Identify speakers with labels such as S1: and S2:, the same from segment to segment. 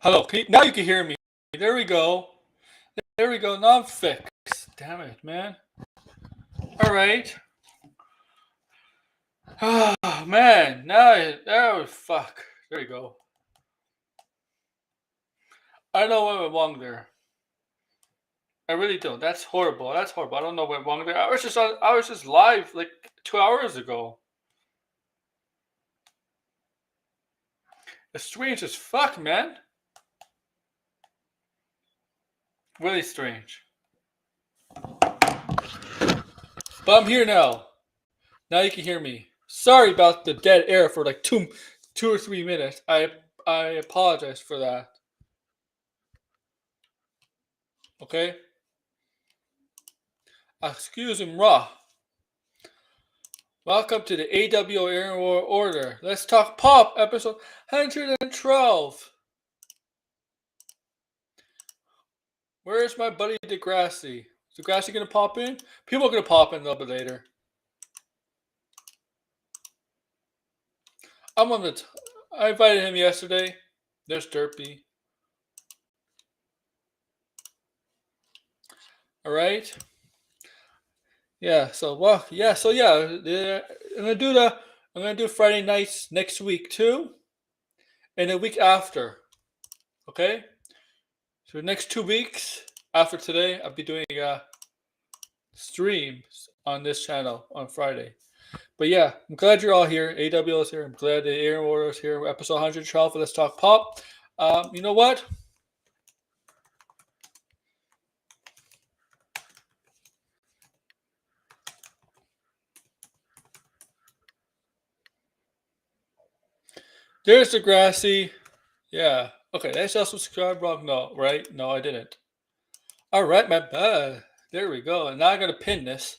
S1: Hello. Now you can hear me. There we go. There we go. Now I'm fixed. Damn it, man. All right. Oh man. Oh fuck. There we go. I don't know what went wrong there. I really don't. That's horrible. That's horrible. I don't know what went wrong there. I was just live like 2 hours ago. It's strange as fuck, man. Really strange. But I'm here now. Now you can hear me. Sorry about the dead air for like two or 3 minutes. I apologize for that. Okay? Excuse me, raw. Welcome to the AWO Aaron Order. Let's Talk Pop, episode 112. Where's my buddy Degrassi? Is Degrassi gonna pop in? People are gonna pop in a little bit later. I invited him yesterday. There's Derpy. All right. Yeah. So I'm gonna do Friday nights next week too, and the week after. Okay. So the next 2 weeks after today, I'll be doing streams on this channel on Friday. But yeah, I'm glad you're all here. AWL is here. I'm glad the Aaron Warrior is here. Episode 112 of Let's Talk Pop. You know what? There's the grassy. Yeah. Okay, that's also subscribe wrong. No, right? No, I didn't. All right, my bad. There we go. And now I gotta pin this.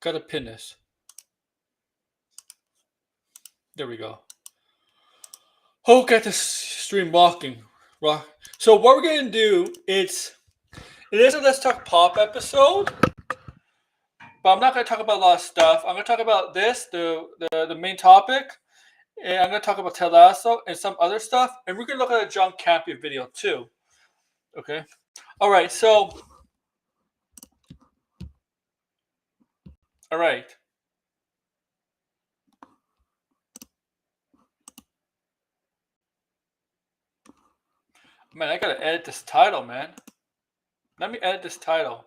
S1: Gotta pin this. There we go. Oh, get this stream walking. So what we're gonna do it is a Let's Talk Pop episode, but I'm not gonna talk about a lot of stuff. I'm gonna talk about this, the main topic, and I'm gonna talk about Ted Lasso and some other stuff, and we're gonna look at a John Campion video too. Okay. All right. So. All right. Man, I gotta edit this title, man. Let me edit this title.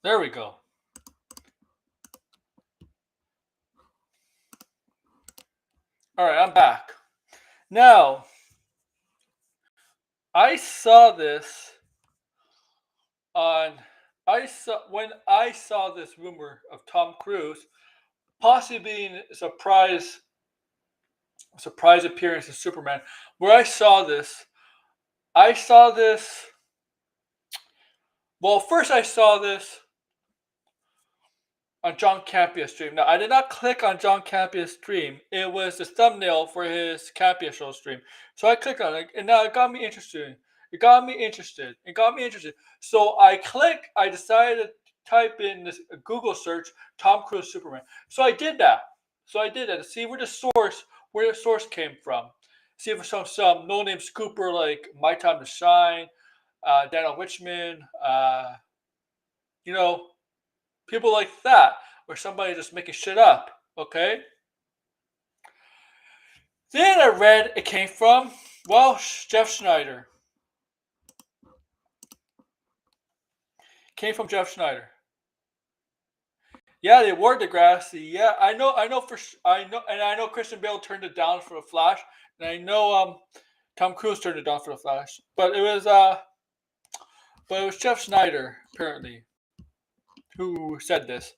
S1: There we go. All right, I'm back. Now, I saw this when I saw this rumor of Tom Cruise possibly being a surprise appearance in Superman. Where I saw this. Well, first I saw this on John Campion's stream. Now, I did not click on John Campion's stream. It was the thumbnail for his Campion show stream. So I clicked on it, and now it got me interested. So I decided to type in this Google search Tom Cruise Superman. So I did that. To see where the source came from. See if it was some no-name scooper like My Time to Shine, Daniel Wichman, people like that, or somebody just making shit up, okay? Then I read it came from, Jeff Schneider. Came from Jeff Schneider. Yeah, they wore Degrassi. Yeah, I know Christian Bale turned it down for the Flash, and I know Tom Cruise turned it down for the Flash. But it was Jeff Schneider, apparently, who said this.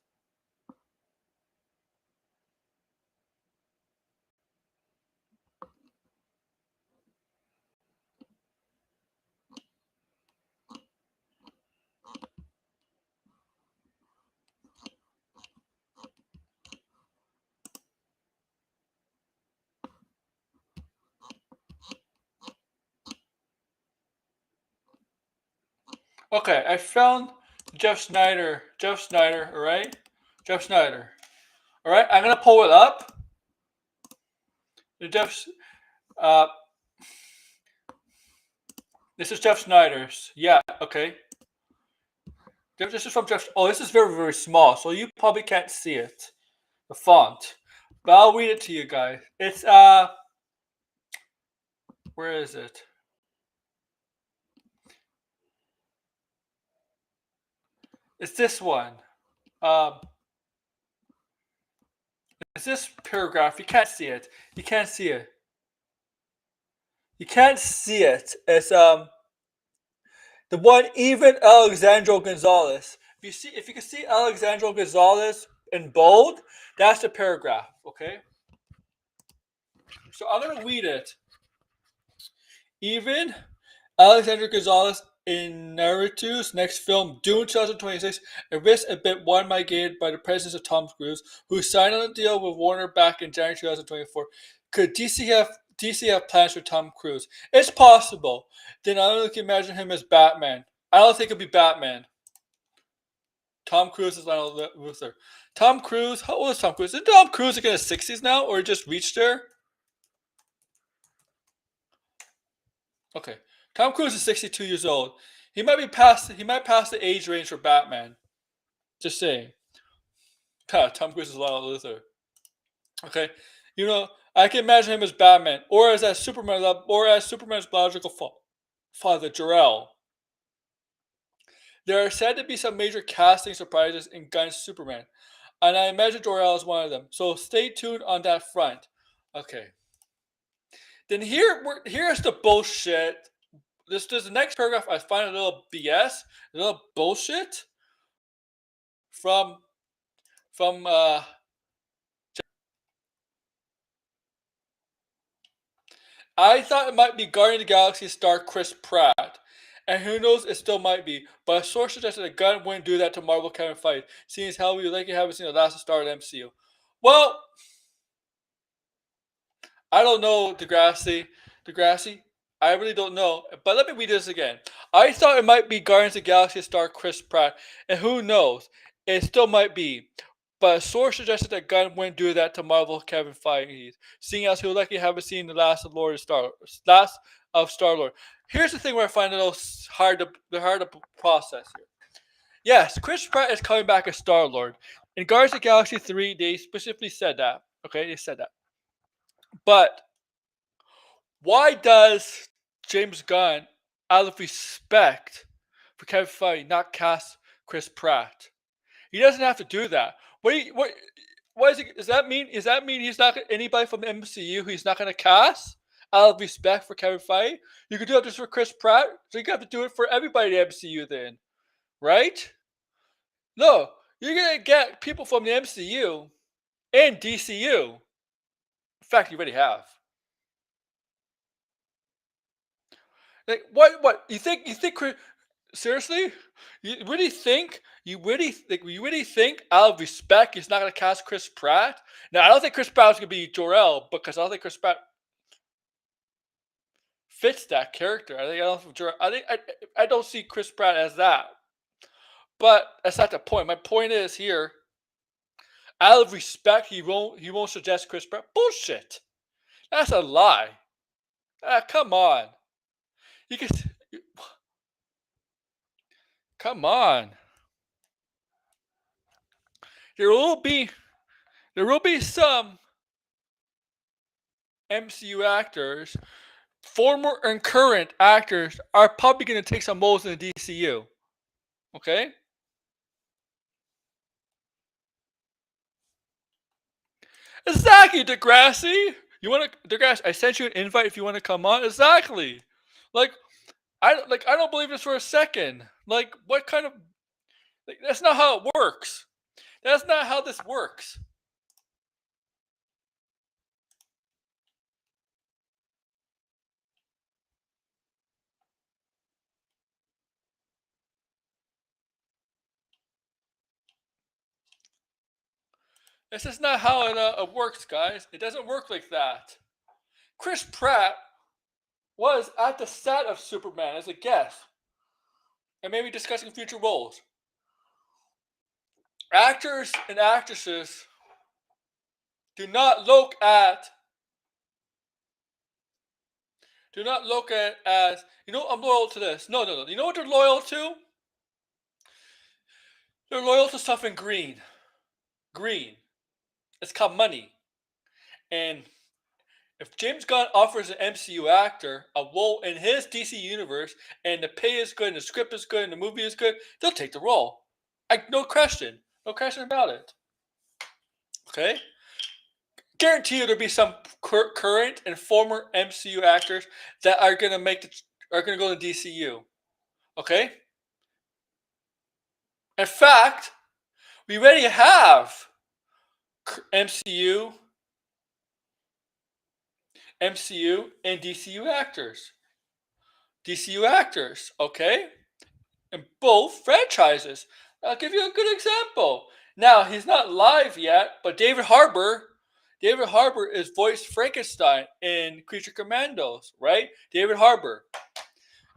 S1: Okay, I found Jeff Schneider, all right? Jeff Schneider. All right, I'm going to pull it up. This is Jeff Schneider's. Yeah, okay. This is from Jeff. Oh, this is very, very small, so you probably can't see it. The font. But I'll read it to you guys. It's, where is it? It's this one. It's this paragraph. You can't see it. It's, the one, even Alexandro Gonzalez. If you can see Alexandro Gonzalez in bold, that's the paragraph, okay? So I'm going to read it. Even Alexandra Gonzalez Inarritu's next film, Dune 2026, a risk a bit one mitigated by the presence of Tom Cruise, who signed on a deal with Warner back in January 2024. Could DC have plans for Tom Cruise? It's possible. Then I don't can imagine him as Batman. I don't think it'd be Batman. Tom Cruise is Lionel Luthor. Tom Cruise, how old is Tom Cruise? Isn't Tom Cruise in his 60s now, or just reached there? Okay. Tom Cruise is 62 years old. He might pass the age range for Batman. Just saying. Tom Cruise is Lionel Luthor. Okay. I can imagine him as Batman, or as Superman, or as Superman's biological father, Jor-El. There are said to be some major casting surprises in Gunn's Superman, and I imagine Jor-El is one of them. So stay tuned on that front. Okay. Then here's the bullshit. This the next paragraph. I find a little BS, a little bullshit from from. I thought it might be Guardian of the Galaxy star Chris Pratt. And who knows, it still might be. But a source suggested that Gunn wouldn't do that to Marvel Kevin Feige, seeing as how we likely haven't seen the last star of the MCU. Well, I don't know, Degrassi. Degrassi? I really don't know. But let me read this again. I thought it might be Guardians of the Galaxy star Chris Pratt. And who knows, it still might be. But a source suggested that Gunn wouldn't do that to Marvel Kevin Feige, seeing as he'll likely haven't seen the last of Star Lord. Here's the thing where I find it a little hard to process here. Yes, Chris Pratt is coming back as Star Lord. In Guardians of the Galaxy 3, they specifically said that. Okay, they said that. But why does James Gunn, out of respect for Kevin Feige, not cast Chris Pratt? He doesn't have to do that. What is it? Does that mean? Does that mean he's not anybody from the MCU he's not going to cast out of respect for Kevin Feige? You could do it just for Chris Pratt, so you have to do it for everybody in the MCU then, right? No, you're going to get people from the MCU and DCU. In fact, you already have. Like what? You think seriously? You really think out of respect he's not gonna cast Chris Pratt? Now I don't think Chris Pratt's gonna be Jor-El because I don't think Chris Pratt fits that character. I don't see Chris Pratt as that. But that's not the point. My point is here, out of respect, he won't suggest Chris Pratt. Bullshit. That's a lie. Come on. You can come on. There will be some MCU actors, former and current actors, are probably going to take some roles in the DCU. Okay? Exactly, Degrassi. You want to Degrassi? I sent you an invite if you want to come on. Exactly. Like I don't believe this for a second. Like what kind of? Like, that's not how it works. That's not how this works. This is not how it works, guys. It doesn't work like that. Chris Pratt was at the set of Superman as a guest and maybe discussing future roles. Actors and actresses do not look at as I'm loyal to this. No. You know what they're loyal to? They're loyal to stuff in green. Green. It's called money. And if James Gunn offers an MCU actor a role in his DC universe and the pay is good and the script is good and the movie is good, they'll take the role. No question. No question about it. Okay? Guarantee you there'll be some current and former MCU actors that are gonna go to DCU. Okay? In fact, we already have MCU and DCU actors. Okay? In both franchises. I'll give you a good example. Now, he's not live yet, but David Harbour is voiced Frankenstein in Creature Commandos, right? David Harbour.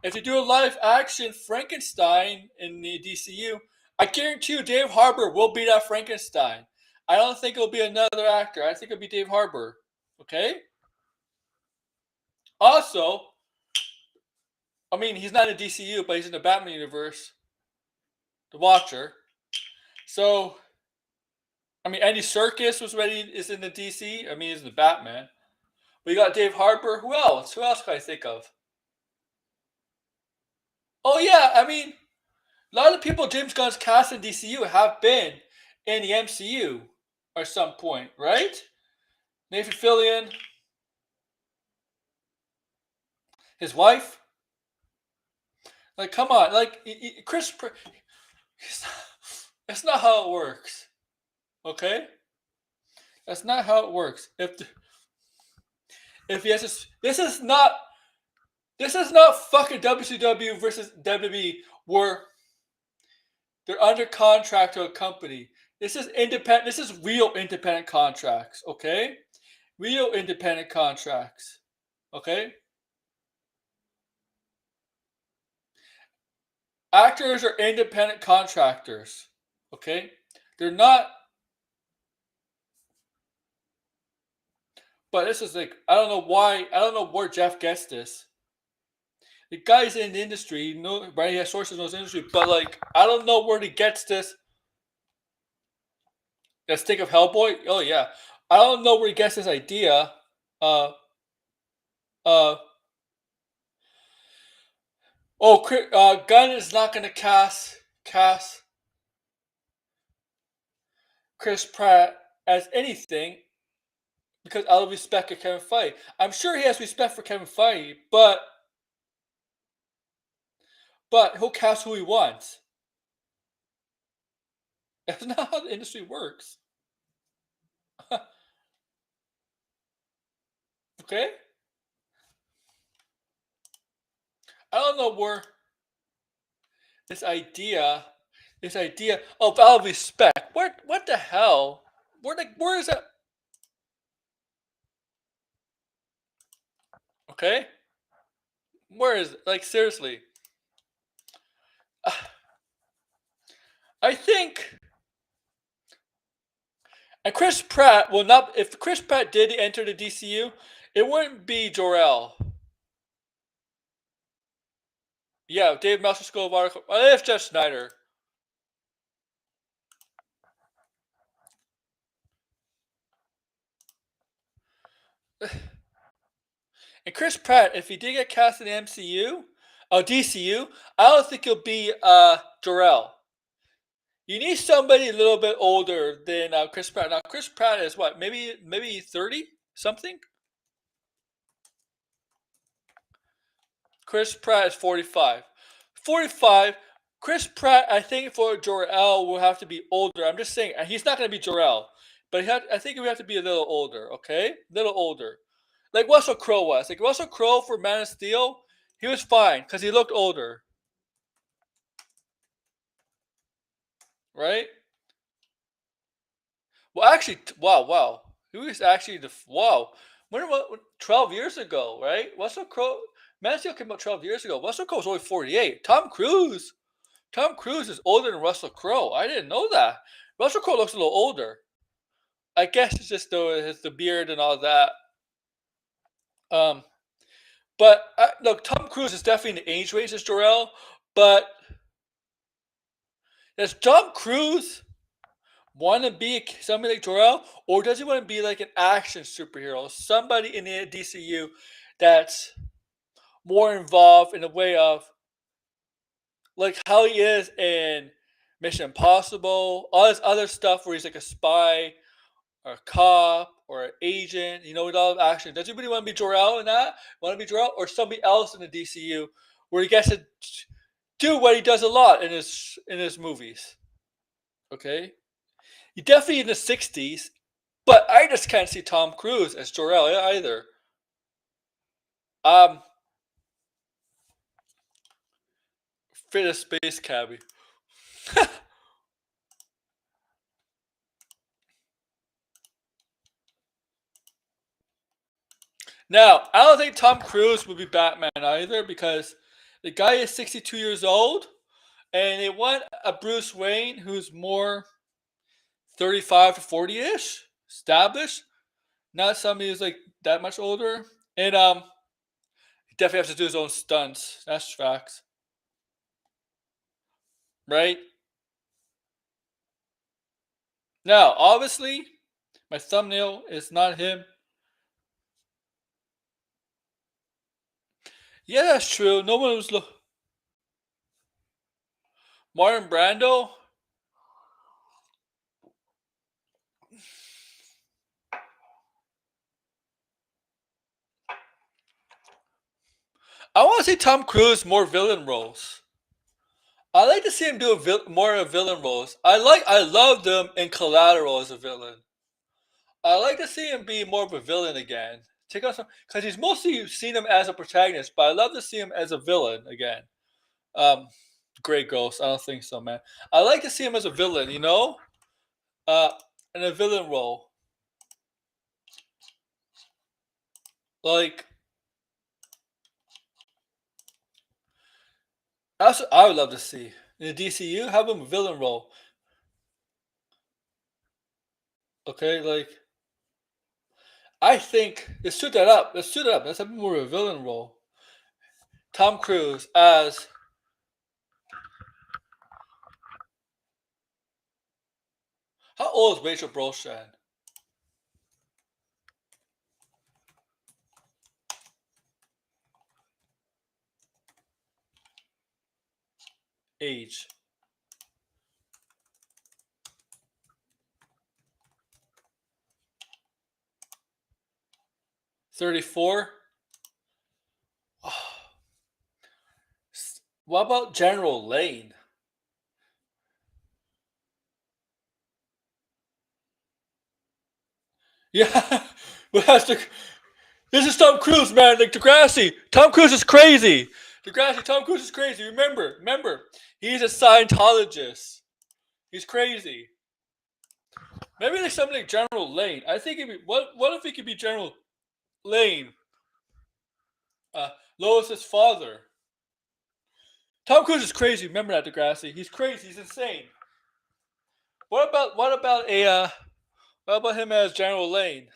S1: If you do a live action Frankenstein in the DCU, I guarantee you Dave Harbour will be that Frankenstein. I don't think it'll be another actor. I think it'll be Dave Harbour. Okay? Also, I mean, he's not in DCU, but he's in the Batman universe. The Watcher. So, I mean, Andy Serkis is in the DC. I mean, he's in the Batman. We got Dave Harbour. Who else? Who else can I think of? Oh yeah, I mean, a lot of the people James Gunn's cast in DCU have been in the MCU at some point, right? Nathan Fillion, his wife. Like, come on, like Chris. That's not how it works. Okay, that's not how it works. If he has this is not fucking WCW versus WWE where they're under contract to a company. This is independent. This is real independent contracts. Okay, real independent contracts. Okay, actors are independent contractors. Okay, they're not. But this is like I don't know why. I don't know where Jeff gets this. The guy's in the industry, right? He has sources in the industry, but like I don't know where he gets this. Let's think of Hellboy. Oh yeah, I don't know where he gets this idea. Uh, uh. Gunn is not going to cast Chris Pratt as anything because out of respect for Kevin Feige. I'm sure he has respect for Kevin Feige, but he'll cast who he wants. That's not how the industry works. Okay? I don't know where this idea of out of respect. What the hell? Where is that? Okay? Where is it? Like seriously? I think, and Chris Pratt will not. If Chris Pratt did enter the DCU, it wouldn't be Jor-El. Yeah, Dave Meltzer School of Article. It's Jeff Snyder. And Chris Pratt, if he did get cast in the MCU, DCU, I don't think he'll be Jor-El. You need somebody a little bit older than Chris Pratt. Now Chris Pratt is what, maybe 30 something. Chris Pratt is 45. 45. Chris Pratt, I think for Jor-El will have to be older. I'm just saying he's not going to be Jor-El, but I think he would have to be a little older. Okay, a little older, like Russell Crowe was. Like Russell Crowe for Man of Steel, he was fine because he looked older, right? Well, actually, wow. He was actually the wow. When 12 years ago, right? Russell Crowe, Man of Steel came out 12 years ago. Russell Crowe was only 48. Tom Cruise is older than Russell Crowe. I didn't know that. Russell Crowe looks a little older. I guess it's just the beard and all that. Um, but look, Tom Cruise is definitely in the age range as Jor-El. But does Tom Cruise want to be somebody like Jor-El, or does he want to be like an action superhero, somebody in the DCU that's more involved in the way of like how he is in Mission Impossible, all this other stuff where he's like a spy or a cop or an agent, with all the action. Does anybody want to be Jor-El in that? Want to be Jor-El or somebody else in the DCU where he gets to do what he does a lot in his movies? Okay, he definitely in the '60s, but I just can't see Tom Cruise as Jor-El either. Um, Fit a space cabbie. Now, I don't think Tom Cruise would be Batman either because the guy is 62 years old and they want a Bruce Wayne who's more 35 to 40 ish, established, not somebody who's like that much older. And he definitely has to do his own stunts. That's facts. Right? Now, obviously, my thumbnail is not him. Yeah, that's true. No one was Martin Brando. I want to see Tom Cruise more villain roles. I like to see him do more of villain roles. I loved him in Collateral as a villain. I like to see him be more of a villain again. Take out some because he's mostly seen him as a protagonist, but I love to see him as a villain again. Um, Great Ghost. I don't think so, man. I like to see him as a villain. Uh, in a villain role. Like that's what I would love to see in the DCU. Have him a villain role. Okay, like I think let's shoot that up. Let's shoot it up. Let's have him more of a villain role. Tom Cruise as how old is Rachel Brosnan? Age 34. What about General Lane? Yeah, but this is Tom Cruise, man. Like Degrassi, Tom Cruise is crazy. Degrassi, Tom Cruise is crazy. Remember, he's a Scientologist. He's crazy. Maybe like something like General Lane. I think it'd be what if he could be General Lane, uh, Lois's father. Tom Cruise is crazy. Remember that, Degrassi. He's crazy. He's insane. What about him as General Lane?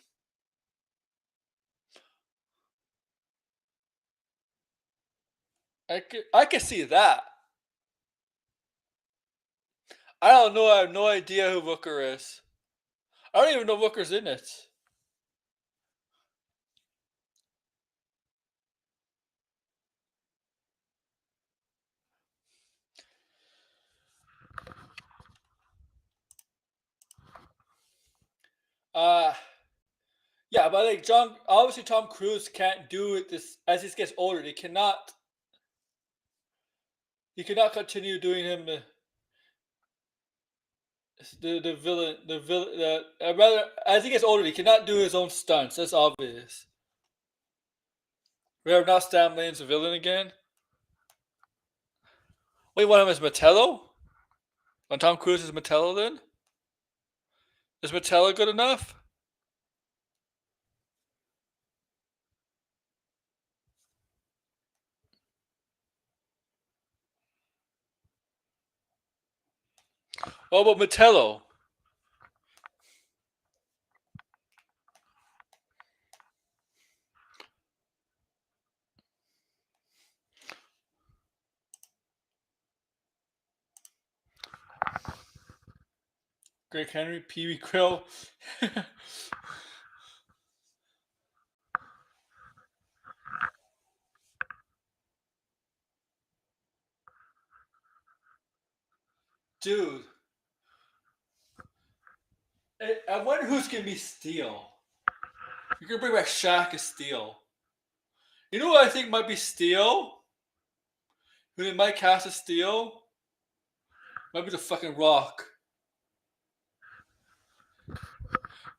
S1: I could see that. I don't know. I have no idea who Booker is. I don't even know Booker's in it. Uh yeah, but like John, obviously Tom Cruise can't do it this as he gets older. He cannot continue doing him the villain rather as he gets older. He cannot do his own stunts. That's obvious. We have now Stan Lane's a villain again. Wait, want him as Metello? When Tom Cruise is Metello, then is Metello good enough? What about Metello? Greg Henry, Pee Wee Krill. Dude, I wonder who's gonna be Steel. You're gonna bring back Shaq as Steel. You know what I think might be Steel? Who they might cast as Steel? Might be the fucking Rock.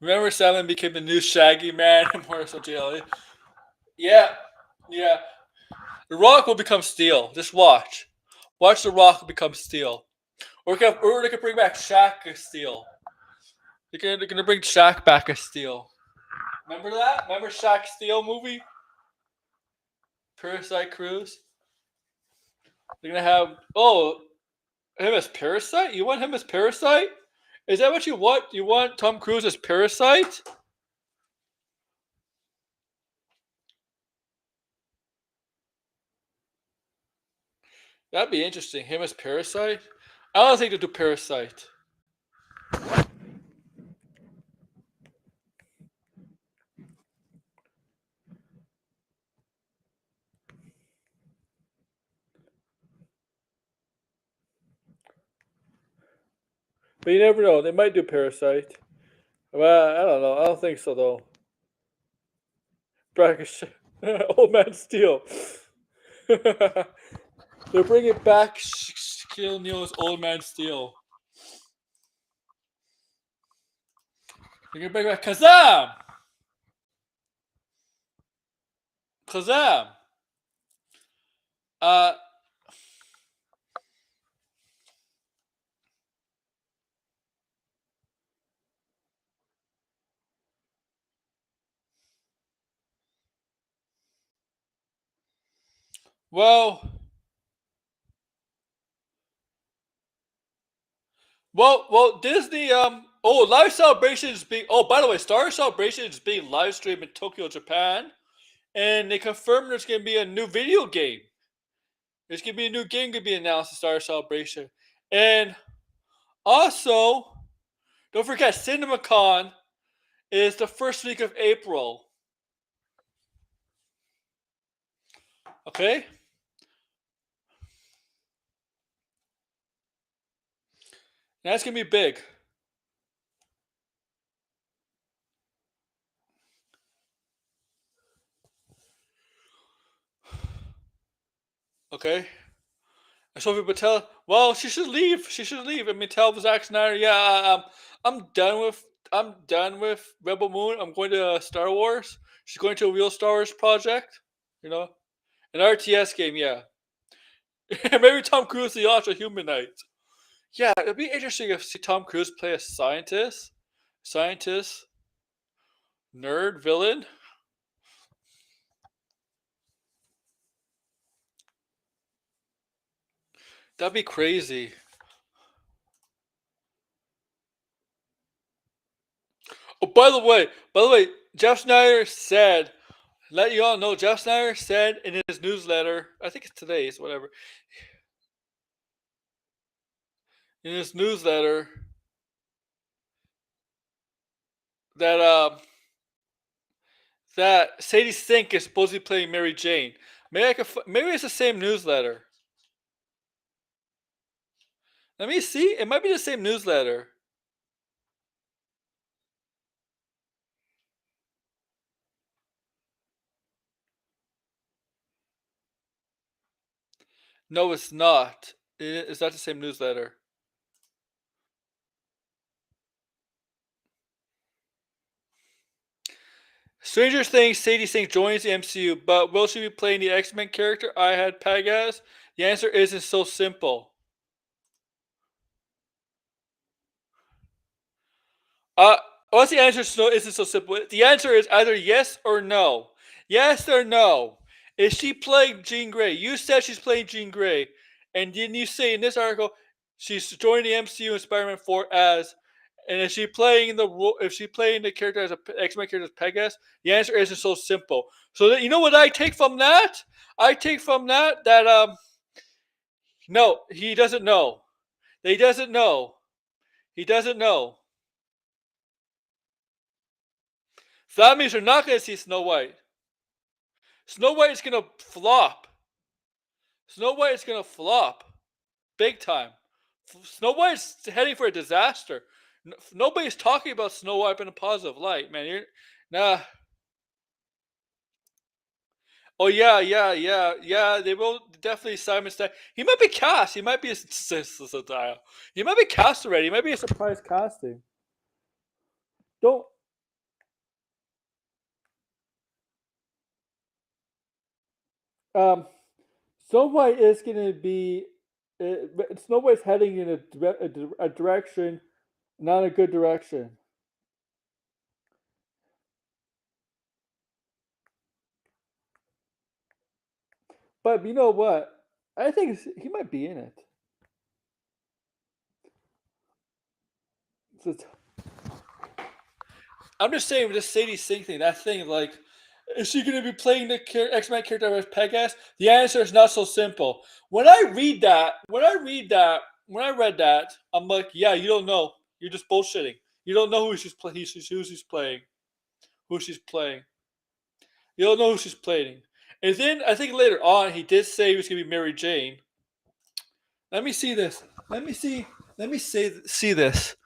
S1: Remember Salmon became the new Shaggy Man in Morris J.L.A.? Yeah, yeah. The Rock will become Steel. Just watch. Watch The Rock become Steel. Or they could bring back Shaq as Steel. They're gonna bring Shaq back as Steel. Remember that? Remember Shaq Steel movie? Parasite Cruise? They're gonna have him as Parasite? You want him as Parasite? Is that what you want? You want Tom Cruise as Parasite? That'd be interesting. Him as Parasite? I don't think they'll do Parasite. But you never know. They might do Parasite. Well, I don't know. I don't think so though. Brackish, Old Man Steel. They're bringing back Shaquille O'Neal's Old Man Steel. They're gonna bring back Kazam. Kazam. Uh, well, Disney. Live Celebration is being. Oh, by the way, Star Celebration is being live streamed in Tokyo, Japan, and they confirmed there's gonna be a new video game. There's gonna be a new game gonna be announced at Star Celebration, and also don't forget CinemaCon is the first week of April. Okay, that's gonna be big. Okay. And Sophie Patel, well, she should leave. She should leave. I mean, tell Zack Snyder, yeah, I'm done with. I'm done with Rebel Moon. I'm going to Star Wars. She's going to a real Star Wars project. You know, an RTS game. Yeah, maybe Tom Cruise the Ultra Human Knight. Yeah, it'd be interesting if see Tom Cruise play a scientist, nerd, villain. That'd be crazy. Oh, by the way, Jeff Snyder said, let you all know, Jeff Snyder said in his newsletter, I think it's today's, whatever, in his newsletter that that Sadie Sink is supposed to be playing Mary Jane. Maybe it's the same newsletter. Let me see. It might be the same newsletter. No, it's not. It's not the same newsletter. Stranger Things, Sadie Sink joins the MCU, but will she be playing the X-Men character I had Peg as? The answer isn't so simple. Uh, what's the answer? So isn't so simple. The answer is either yes or no. Yes or no. Is she playing Jean Grey? You said she's playing Jean Grey, and didn't you say in this article she's joining the MCU in Spider-Man 4 as? And is she playing the role? If she playing the character as a X-Men character as Pegasus? The answer isn't so simple. So that, you know what I take from that? I take from that no, he doesn't know. He doesn't know. He doesn't know. So that means you're not going to see Snow White. Snow White is gonna flop. Snow White is gonna flop, big time. Snow White's heading for a disaster. Nobody's talking about Snow White in a positive light, man. You're nah. Oh yeah. They will definitely Simon Stagg. He might be cast. He might be He might be cast already. He might be a surprise casting. Don't. Um, Snow White is gonna be. Snow White's heading in a direction, not a good direction. But you know what? I think he might be in it. Just, I'm just saying with this Sadie Sink thing, that thing like, is she going to be playing the X-Men character as Pegasus? The answer is not so simple. When I read that, I'm like, yeah, you don't know. You're just bullshitting. You don't know who she's playing. Who she's playing. You don't know who she's playing. And then I think later on he did say he was going to be Mary Jane. Let me see this. Let me see. Let me see this.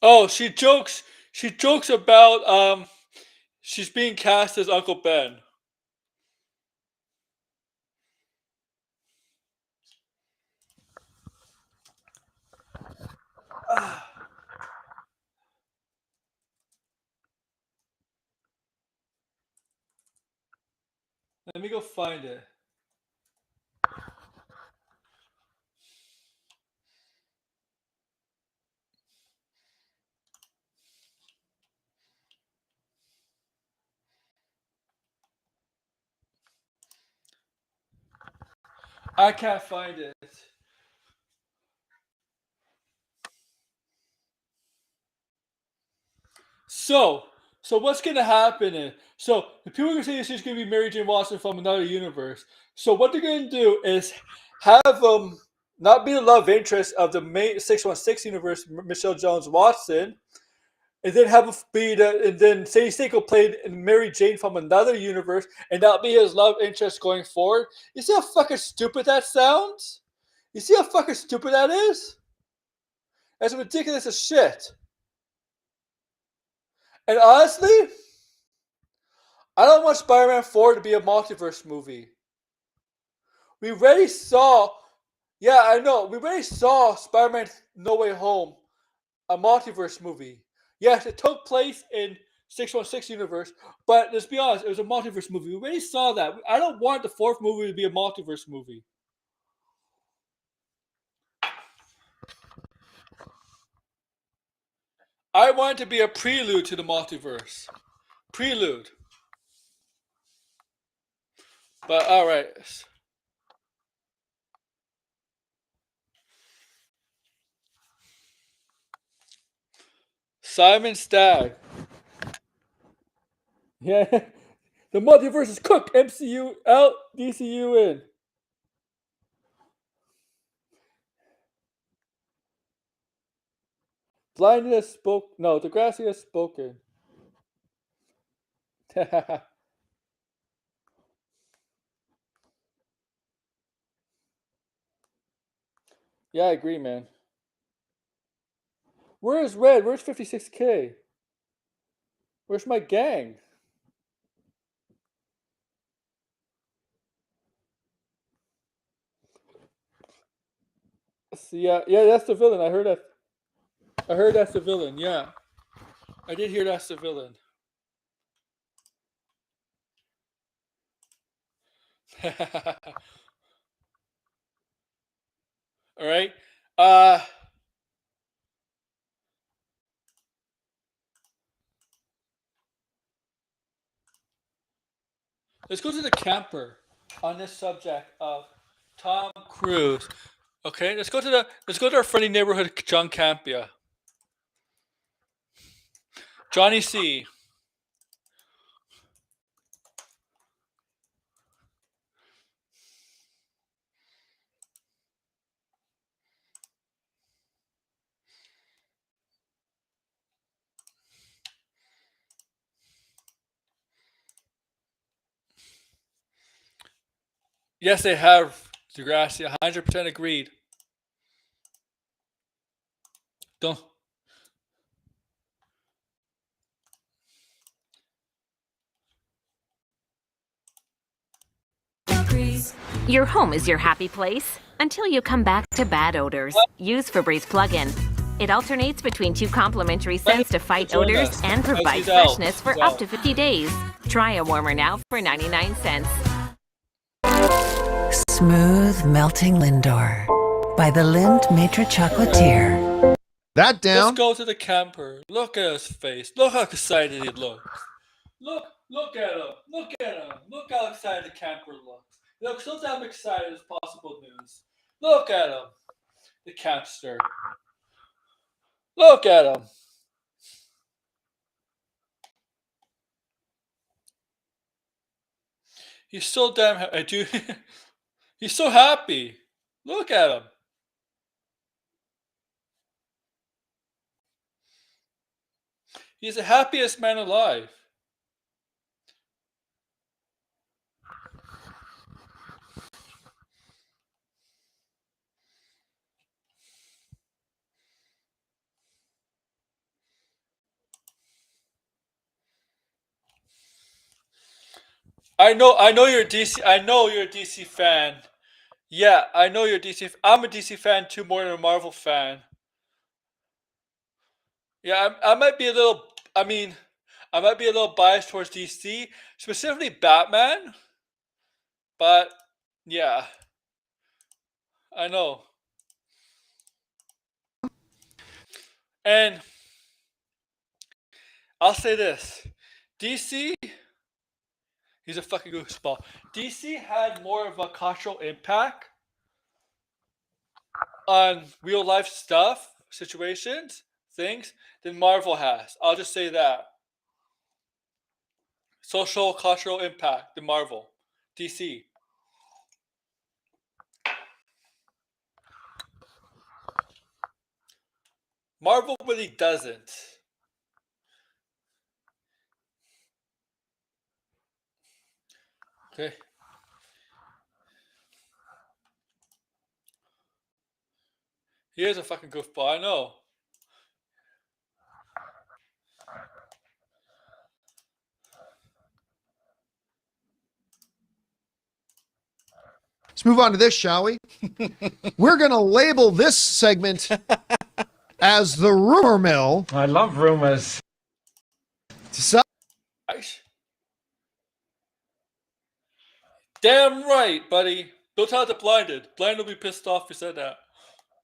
S1: Oh, she jokes. She jokes about she's being cast as Uncle Ben. Let me go find it. I can't find it. So what's gonna happen is, so the people are gonna say she's gonna be Mary Jane Watson from another universe. So what they're gonna do is have not be the love interest of the main 616 universe, Michelle Jones Watson, and then have be and then Sadie Sink played Mary Jane from another universe, and that'll be his love interest going forward. You see how fucking stupid that sounds? You see how fucking stupid that is? That's ridiculous as shit. And honestly, I don't want Spider-Man 4 to be a multiverse movie. We already saw, yeah, I know, we already saw Spider-Man No Way Home, a multiverse movie. Yes, it took place in 616 universe, but let's be honest, it was a multiverse movie. We already saw that. I don't want the fourth movie to be a multiverse movie. I want it to be a prelude to the multiverse. Prelude. But alright. Simon Stagg. Yeah. The multiverse is cooked. MCU out, DCU in. Blinded has spoke. No, Degrassi has spoken. Yeah, I agree, man. Where is Red? Where's 56K? Where's my gang? Yeah, that's the villain. I heard that. I heard that's the villain. Yeah, I did hear that's the villain. All right. Let's go to the camper on this subject of Tom Cruise. Okay, let's go to our friendly neighborhood John Campia. Johnny C. Yes, they have Degrassi. 100% agreed. Don't.
S2: Your home is your happy place until you come back to bad odors. Use Febreze plug-in. It alternates between 2 complementary scents to fight odors and provides freshness for up to 50 days. Try a warmer now for 99 cents.
S3: Smooth melting Lindor by the Lind Maitre Chocolatier.
S4: That down.
S1: Let's go to the camper. Look at his face. Look how excited he looks. Look Look at him. Look at him. Look how excited the camper looks. He looks so damn excited as possible news. Look at him. The campster. Look at him. He's so damn happy. He's so happy. Look at him. He's the happiest man alive. I know you're a DC. I know you're a DC fan. Yeah, I know you're a DC. I'm a DC fan too, more than a Marvel fan. Yeah, I might be a little. I mean, I might be a little biased towards DC, specifically Batman. But yeah, I know. And I'll say this: DC. He's a fucking goofball. DC had more of a cultural impact on real life stuff, situations, things than Marvel has. I'll just say that. Social cultural impact than Marvel. DC. Marvel really doesn't. Okay. He is a fucking goofball, I know.
S4: Let's move on to this, shall we? We're going to label this segment as the rumor mill.
S5: I love rumors.
S4: So,
S1: Damn right, buddy. Don't tell it to Blinded. Blinded will be pissed off if you said that.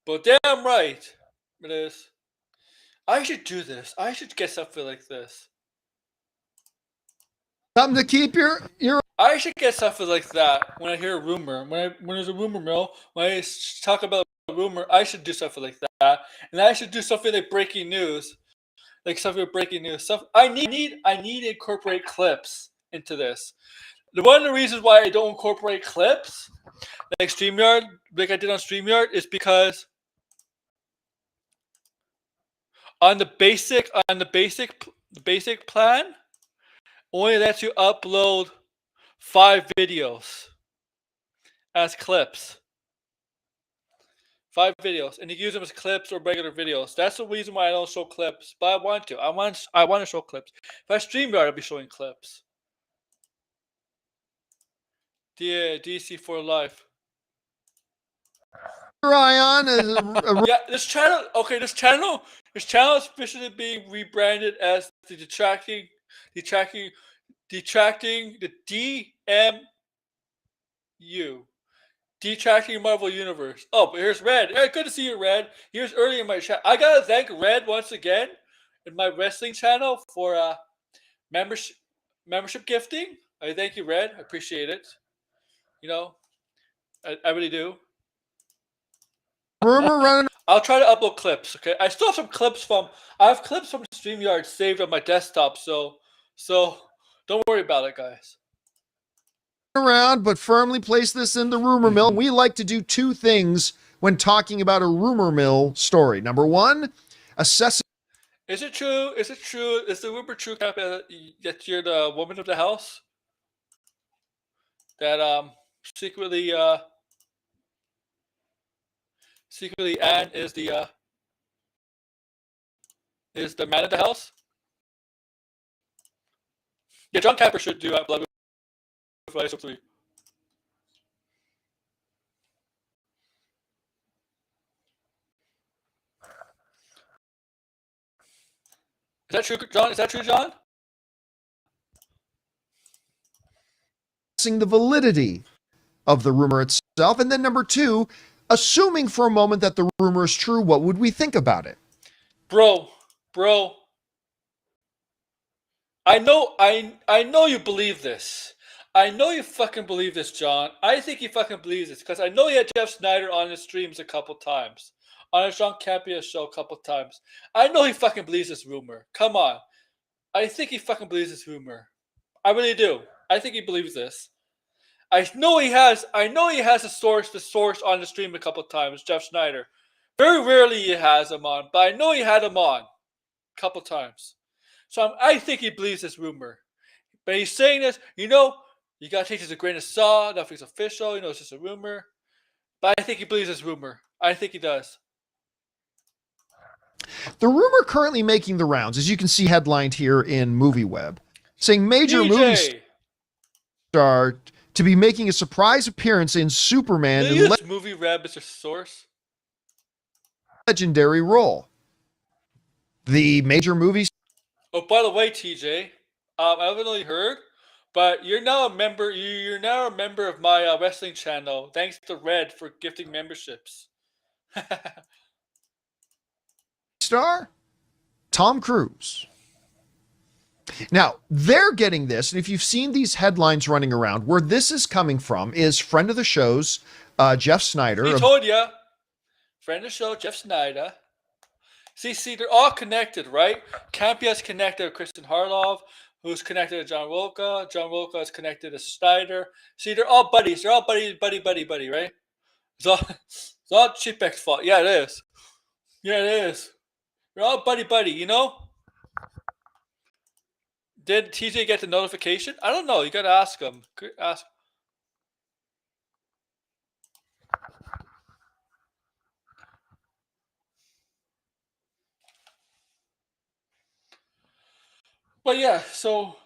S1: But damn right it is. I should do this. I should get something like this.
S4: something to keep your
S1: I should get something like that when I hear a rumor. When there's a rumor mill, when I talk about a rumor, I should do something like that. And I should do something like breaking news. Like something with breaking news. Stuff I need to incorporate clips into this. One of the reasons why I don't incorporate clips like StreamYard, like I did on StreamYard, is because on the basic plan, only lets you upload 5 videos as clips. 5 videos, and you use them as clips or regular videos. That's the reason why I don't show clips. But I want to. I want to show clips. If I StreamYard, I'll be showing clips. Yeah, DC for life.
S4: eye on.
S1: Yeah, this channel. Okay, this channel is officially being rebranded as the detracting the DMU. Detracting Marvel Universe. Oh, but here's Red. Hey, good to see you, Red. Here's early in my chat. I gotta thank Red once again in my wrestling channel for membership gifting. I thank you, Red. I appreciate it. You know, I really do.
S4: Rumor running.
S1: I'll try to upload clips. Okay, I still have some clips from. I have clips from StreamYard saved on my desktop. So don't worry about it, guys.
S4: Around, but firmly place this in the rumor mill. We like to do 2 things when talking about a rumor mill story. Number 1, assess.
S1: Is it true? Is it true? Is the rumor true, Cap, that you're the woman of the house? That secretly Anne is the man of the house? Yeah, John Capper should do Blood with Ice 3. Is that true, John? Is that true, John?
S4: The validity of the rumor itself. And then number 2, assuming for a moment that the rumor is true, what would we think about it?
S1: Bro, I know you believe this. I know you fucking believe this, John. I think he fucking believes this because I know he had Jeff Snyder on his streams a couple times, on his John Campia show a couple times. I know he fucking believes this rumor. Come on, I think he fucking believes this rumor. I really do. I think he believes this. I know he has. I know he has the source on the stream a couple times. Jeff Snyder. Very rarely he has him on, but I know he had him on a couple times. So I think he believes this rumor. But he's saying this, you gotta take this with a grain of salt. Nothing's official. It's just a rumor. But I think he believes this rumor. I think he does.
S4: The rumor currently making the rounds, as you can see headlined here in MovieWeb, saying major movie star to be making a surprise appearance in Superman
S1: in MovieWeb as a source.
S4: Legendary role. The major movies.
S1: Oh, by the way, TJ, I haven't really heard, but you're now a member. You're now a member of my wrestling channel. Thanks to Red for gifting memberships.
S4: Star Tom Cruise. Now, they're getting this, and if you've seen these headlines running around, where this is coming from is friend of the show's Jeff Snyder.
S1: He told you. Friend of the show, Jeff Snyder. See, they're all connected, right? Campia's connected to Kristen Harloff, who's connected to John Roca. John Roca is connected to Snyder. See, they're all buddies. They're all buddy, right? It's all Chipek's fault. Yeah, it is. Yeah, it is. They're all buddy, Did TJ get the notification? I don't know. You gotta ask him. Ask. But yeah, so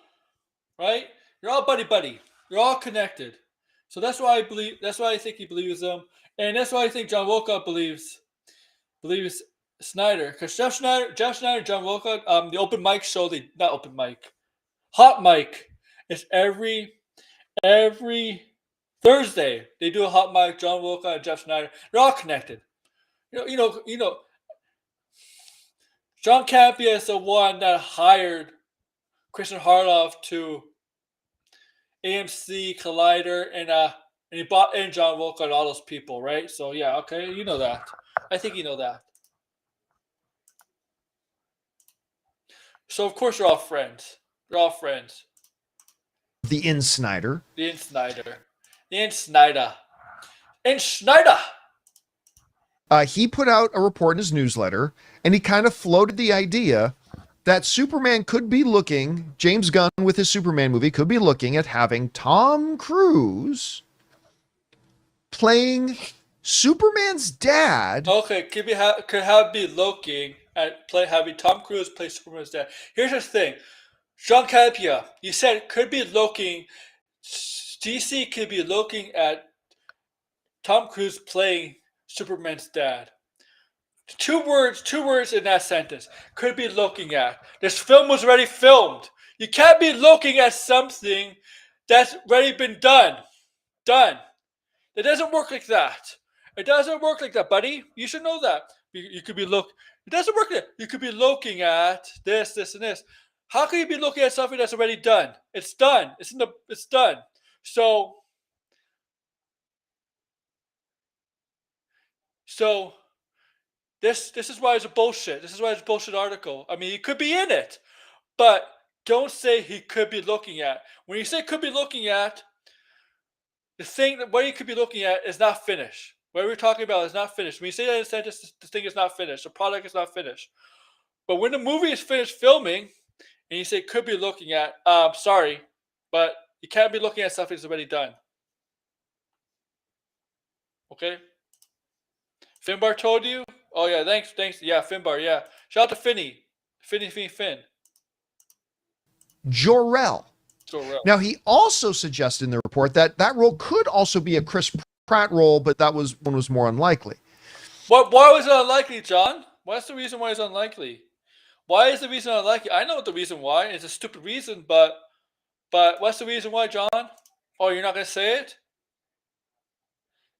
S1: right, you're all buddy. You're all connected. So that's why I believe. That's why I think he believes them, and that's why I think John Wilcott believes Snyder, because Jeff Snyder, John Wilcott, the open mic show. Not open mic, hot mic. It's every Thursday. They do a hot mic. John Wilcott and Jeff Snyder. They're all connected. You know. John Campia is the one that hired Kristen Harloff to AMC Collider, and he bought in John Wilcott and all those people, right? So yeah, okay, you know that. I think you know that. So of course you're all friends. You're all friends.
S4: The In Snyder.
S1: In Snyder.
S4: He put out a report in his newsletter, and he kind of floated the idea that Superman could be looking, James Gunn with his Superman movie could be looking at having Tom Cruise playing Superman's dad.
S1: Okay, could have be looking at having Tom Cruise play Superman's dad. Here's the thing, John Campia, you said could be looking. DC could be looking at Tom Cruise playing Superman's dad. Two words in that sentence. Could be looking at. This film was already filmed. You can't be looking at something that's already been done. It doesn't work like that. It doesn't work like that, buddy. You should know that. You could be It doesn't work like that. You could be looking at this, and this. How can you be looking at something that's already done? It's done. It's done. So this is why it's a bullshit. This is why it's a bullshit article. I mean, he could be in it, but don't say he could be looking at. When you say could be looking at, the thing that what you could be looking at is not finished. What we're talking about is not finished. When you say that in a sentence, the thing is not finished. The product is not finished. But when the movie is finished filming, and you say could be looking at, sorry, but you can't be looking at something that's already done. Okay? Finbar told you? Oh yeah, thanks. Yeah, Finbar, yeah. Shout out to Finny. Finn.
S4: Jor-El. Now, he also suggested in the report that role could also be a Chris Pratt role, but that one was more unlikely.
S1: Why was it unlikely, John? What's the reason why it's unlikely? Why is the reason unlikely? I know what the reason why. It's a stupid reason, but what's the reason why, John? Oh, you're not going to say it?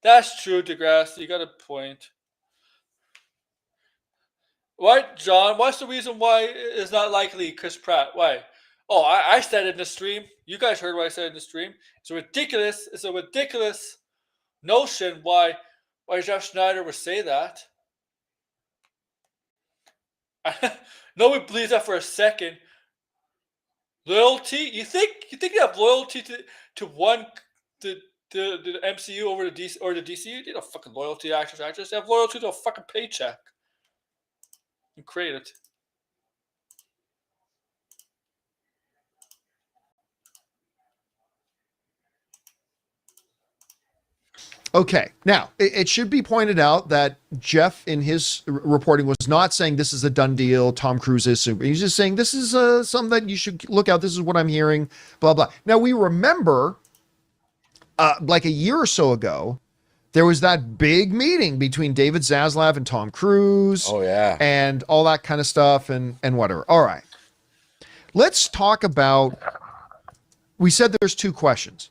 S1: That's true, DeGrasse. You got a point. What, John? What's the reason why it's not likely Chris Pratt? Why? Oh, I said it in the stream. You guys heard what I said in the stream. It's ridiculous. It's a ridiculous notion why Jeff Schneider would say that. Nobody believes that for a second. Loyalty? You think they have loyalty to one the MCU over the DC or the DCU? They don't fucking loyalty to actors. They have loyalty to a fucking paycheck. And create it.
S4: Okay. Now, it should be pointed out that Jeff, in his reporting, was not saying this is a done deal. Tom Cruise is super. He's just saying this is something that you should look out. This is what I'm hearing, blah, blah. Now, we remember like a year or so ago, there was that big meeting between David Zaslav and Tom Cruise.
S5: Oh, yeah.
S4: And all that kind of stuff and whatever. All right. Let's talk about, we said there's two questions.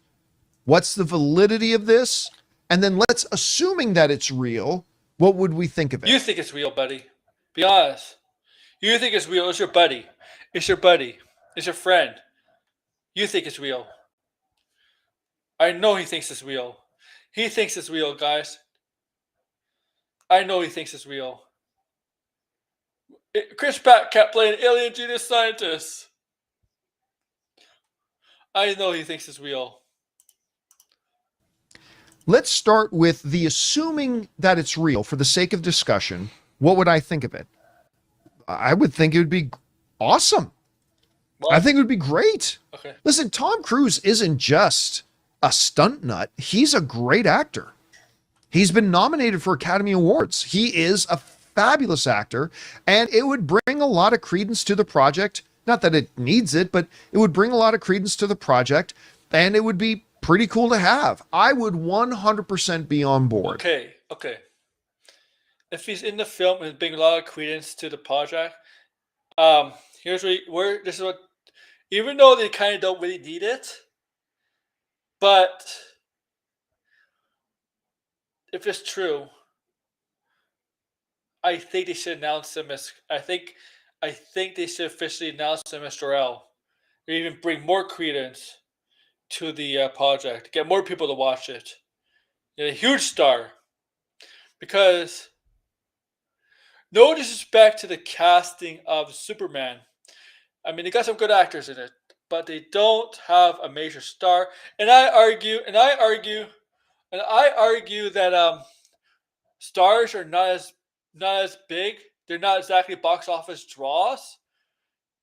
S4: What's the validity of this? And then let's, assuming that it's real, what would we think of it?
S1: You think it's real, buddy. Be honest. You think it's real. It's your buddy. It's your buddy. It's your friend. You think it's real. I know he thinks it's real. He thinks it's real, guys. I know he thinks it's real. Chris Pratt kept playing alien genius scientist. I know he thinks it's real.
S4: Let's start with the assuming that it's real for the sake of discussion. What would I think of it? I would think it would be awesome.
S1: What?
S4: I think it would be great.
S1: Okay.
S4: Listen, Tom Cruise isn't just a stunt nut. He's a great actor. He's been nominated for Academy Awards. He is a fabulous actor, and it would bring a lot of credence to the project. Not that it needs it, but it would bring a lot of credence to the project, and it would be pretty cool to have. I would 100% be on board.
S1: Okay. If he's in the film and bring a lot of credence to the project, here's where this is what. Even though they kind of don't really need it, but if it's true, I think they should announce him as. I think they should officially announce him as Jor-El, or even bring more credence to the project, get more people to watch it. A huge star, because no disrespect to the casting of Superman. I mean, they got some good actors in it, but they don't have a major star. And I argue that stars are not as big. They're not exactly box office draws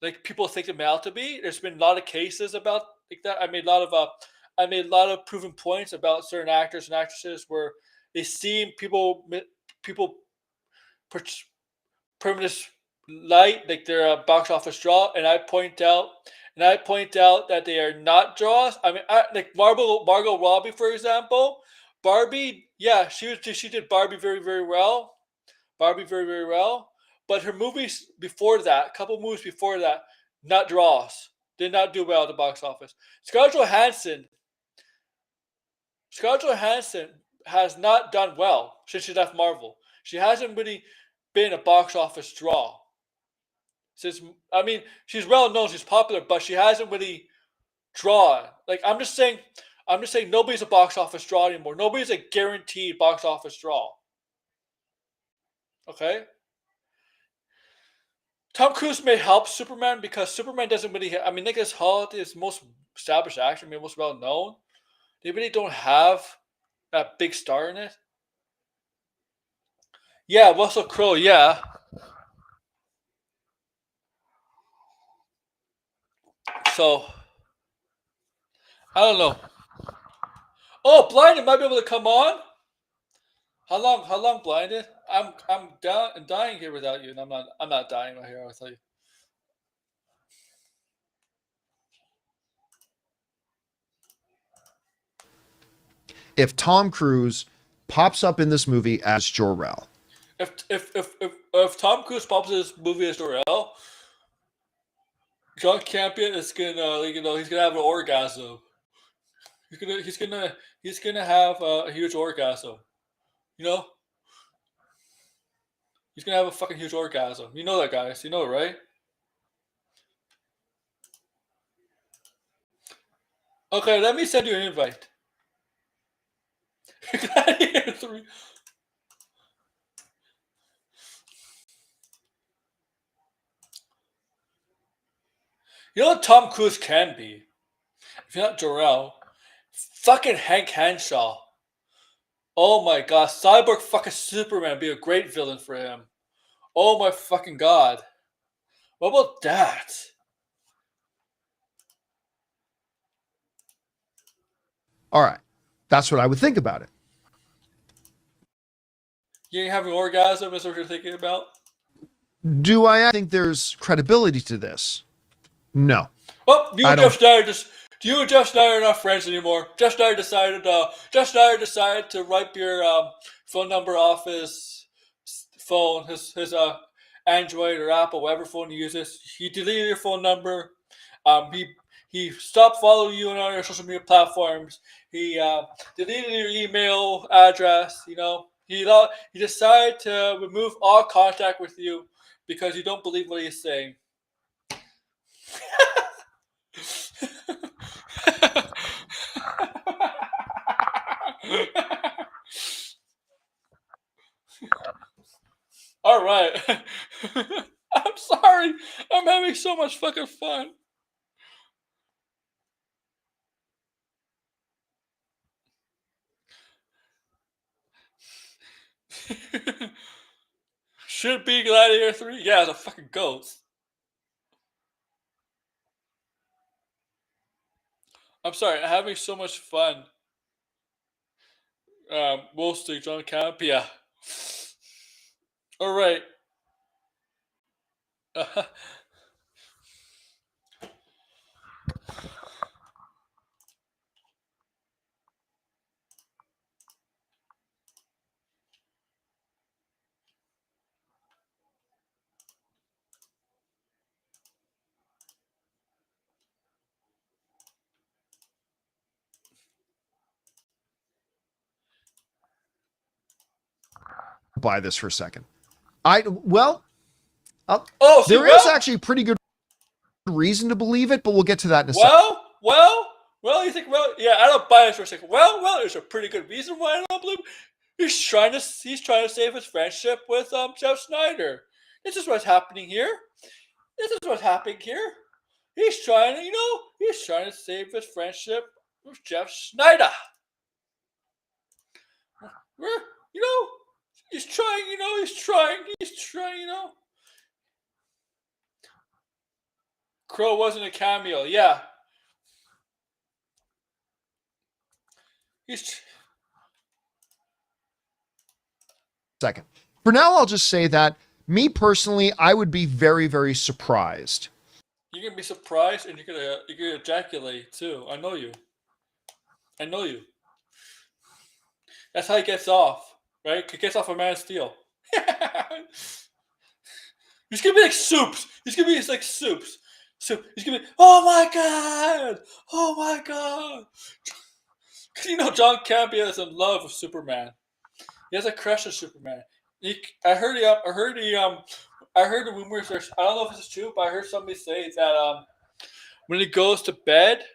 S1: like people think them out to be. There's been a lot of cases about like that. I made a lot of proven points about certain actors and actresses where they seem people permanent light like they're a box office draw, and I point out that they are not draws. I mean, like Margot Robbie, for example. Barbie, yeah, she did Barbie very, very well. But her movies before that, a couple movies before that, not draws. Did not do well at the box office. Scarlett Johansson has not done well since she left Marvel. She hasn't really been a box office draw. She's well known, she's popular, but she hasn't really drawn. Like I'm just saying nobody's a box office draw anymore. Nobody's a guaranteed box office draw. Okay? Tom Cruise may help Superman because Superman doesn't really Nicholas Hoult is the most established actor, most well known. They really don't have that big star in it. Yeah, Russell Crowe, yeah. So I don't know. Oh, Blinded might be able to come on. How long Blinded? I'm down and dying here without you, and I'm not dying right here, I'll tell you.
S4: If Tom Cruise pops up in this movie as Jor-El.
S1: If Tom Cruise pops in this movie as Jor-El, John Campion is gonna he's gonna have an orgasm. He's gonna have a huge orgasm. He's gonna have a fucking huge orgasm. You know that, guys. You know it, right? Okay, let me send you an invite. Gladiator 3. You know what Tom Cruise can be? If you're not Jarrell, fucking Hank Henshaw. Oh my god, Cyborg fucking Superman would be a great villain for him. Oh my fucking god. What about that?
S4: All right. That's what I would think about it.
S1: You ain't having orgasm is what you're thinking about?
S4: Do I think there's credibility to this? No.
S1: Oh, you
S4: I
S1: and
S4: don't.
S1: Jeff Snyder you and Jeff Snyder are not friends anymore. Jeff Snyder decided to wipe your phone number off his phone, his Android or Apple, whatever phone he uses. He deleted your phone number. He stopped following you on all your social media platforms. He deleted your email address. You know, he decided to remove all contact with you because you don't believe what he's saying. All right. I'm sorry. I'm having so much fucking fun. Should be Gladiator 3? Yeah, it's a fucking ghost. I'm sorry. I'm having so much fun. Wall Street, John Camp. Yeah. All right.
S4: Buy this for a second. There is actually a pretty good reason to believe it, but we'll get to that in a second.
S1: You think, yeah, I don't buy this for a second. There's a pretty good reason why I don't believe him. He's trying to save his friendship with Jeff Snyder. This is what's happening here. He's trying to save his friendship with Jeff Snyder. He's trying. Crow wasn't a cameo, yeah.
S4: Second. For now, I'll just say that, me personally, I would be very, very surprised.
S1: You're gonna be surprised, and you're gonna ejaculate too. I know you. That's how he gets off, right? He gets off a Man of Steel. He's gonna be like Soups. He's gonna be like Soups. He's gonna be, oh my god! Because John Campbell is in love with Superman. He has a crush on Superman. I heard the rumors. I don't know if this is true, but I heard somebody say that when he goes to bed,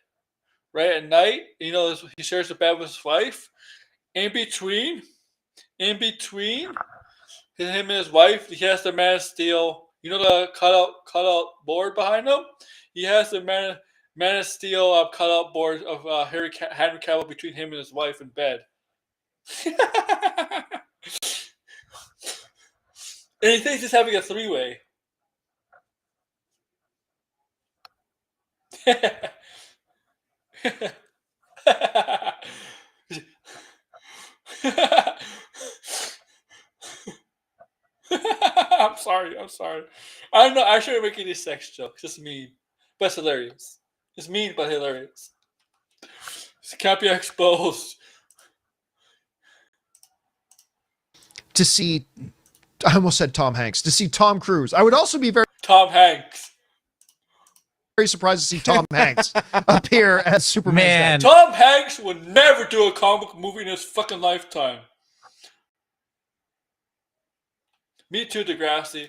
S1: right at night, he shares the bed with his wife. In between him and his wife, he has the Man of Steel. The cutout board behind him. He has the Man of Steel cutout board of Henry Cavill between him and his wife in bed. And he thinks he's having a three-way. I'm sorry. I'm not. I shouldn't make any sex jokes. It's mean, but it's hilarious. It's mean, but hilarious. It can't be exposed.
S4: To see, I almost said Tom Hanks. To see Tom Cruise, I would also be very
S1: Tom Hanks.
S4: Very surprised to see Tom Hanks appear as Superman.
S1: Tom Hanks would never do a comic book movie in his fucking lifetime. Me too, Degrassi.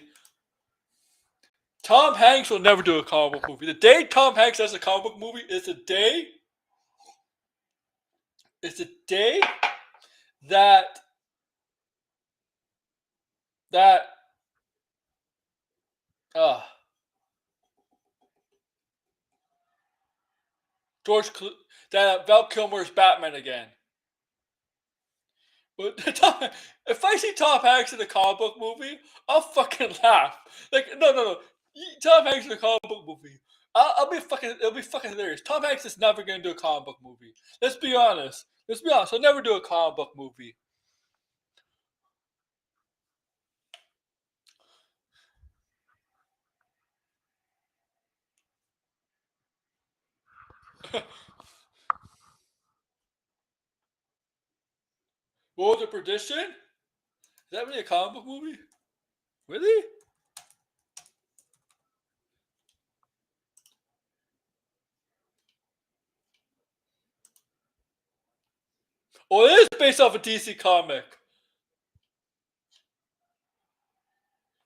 S1: Tom Hanks will never do a comic book movie. The day Tom Hanks has a comic book movie is the day is the day that uh that Val Kilmer's Batman again. But if I see Tom Hanks in a comic book movie, I'll fucking laugh. Like no. Tom Hanks in a comic book movie. It'll be fucking hilarious. Tom Hanks is never gonna do a comic book movie. Let's be honest. He'll never do a comic book movie. What was the prediction? Is that really a comic book movie? Really? Oh, it is based off a DC comic.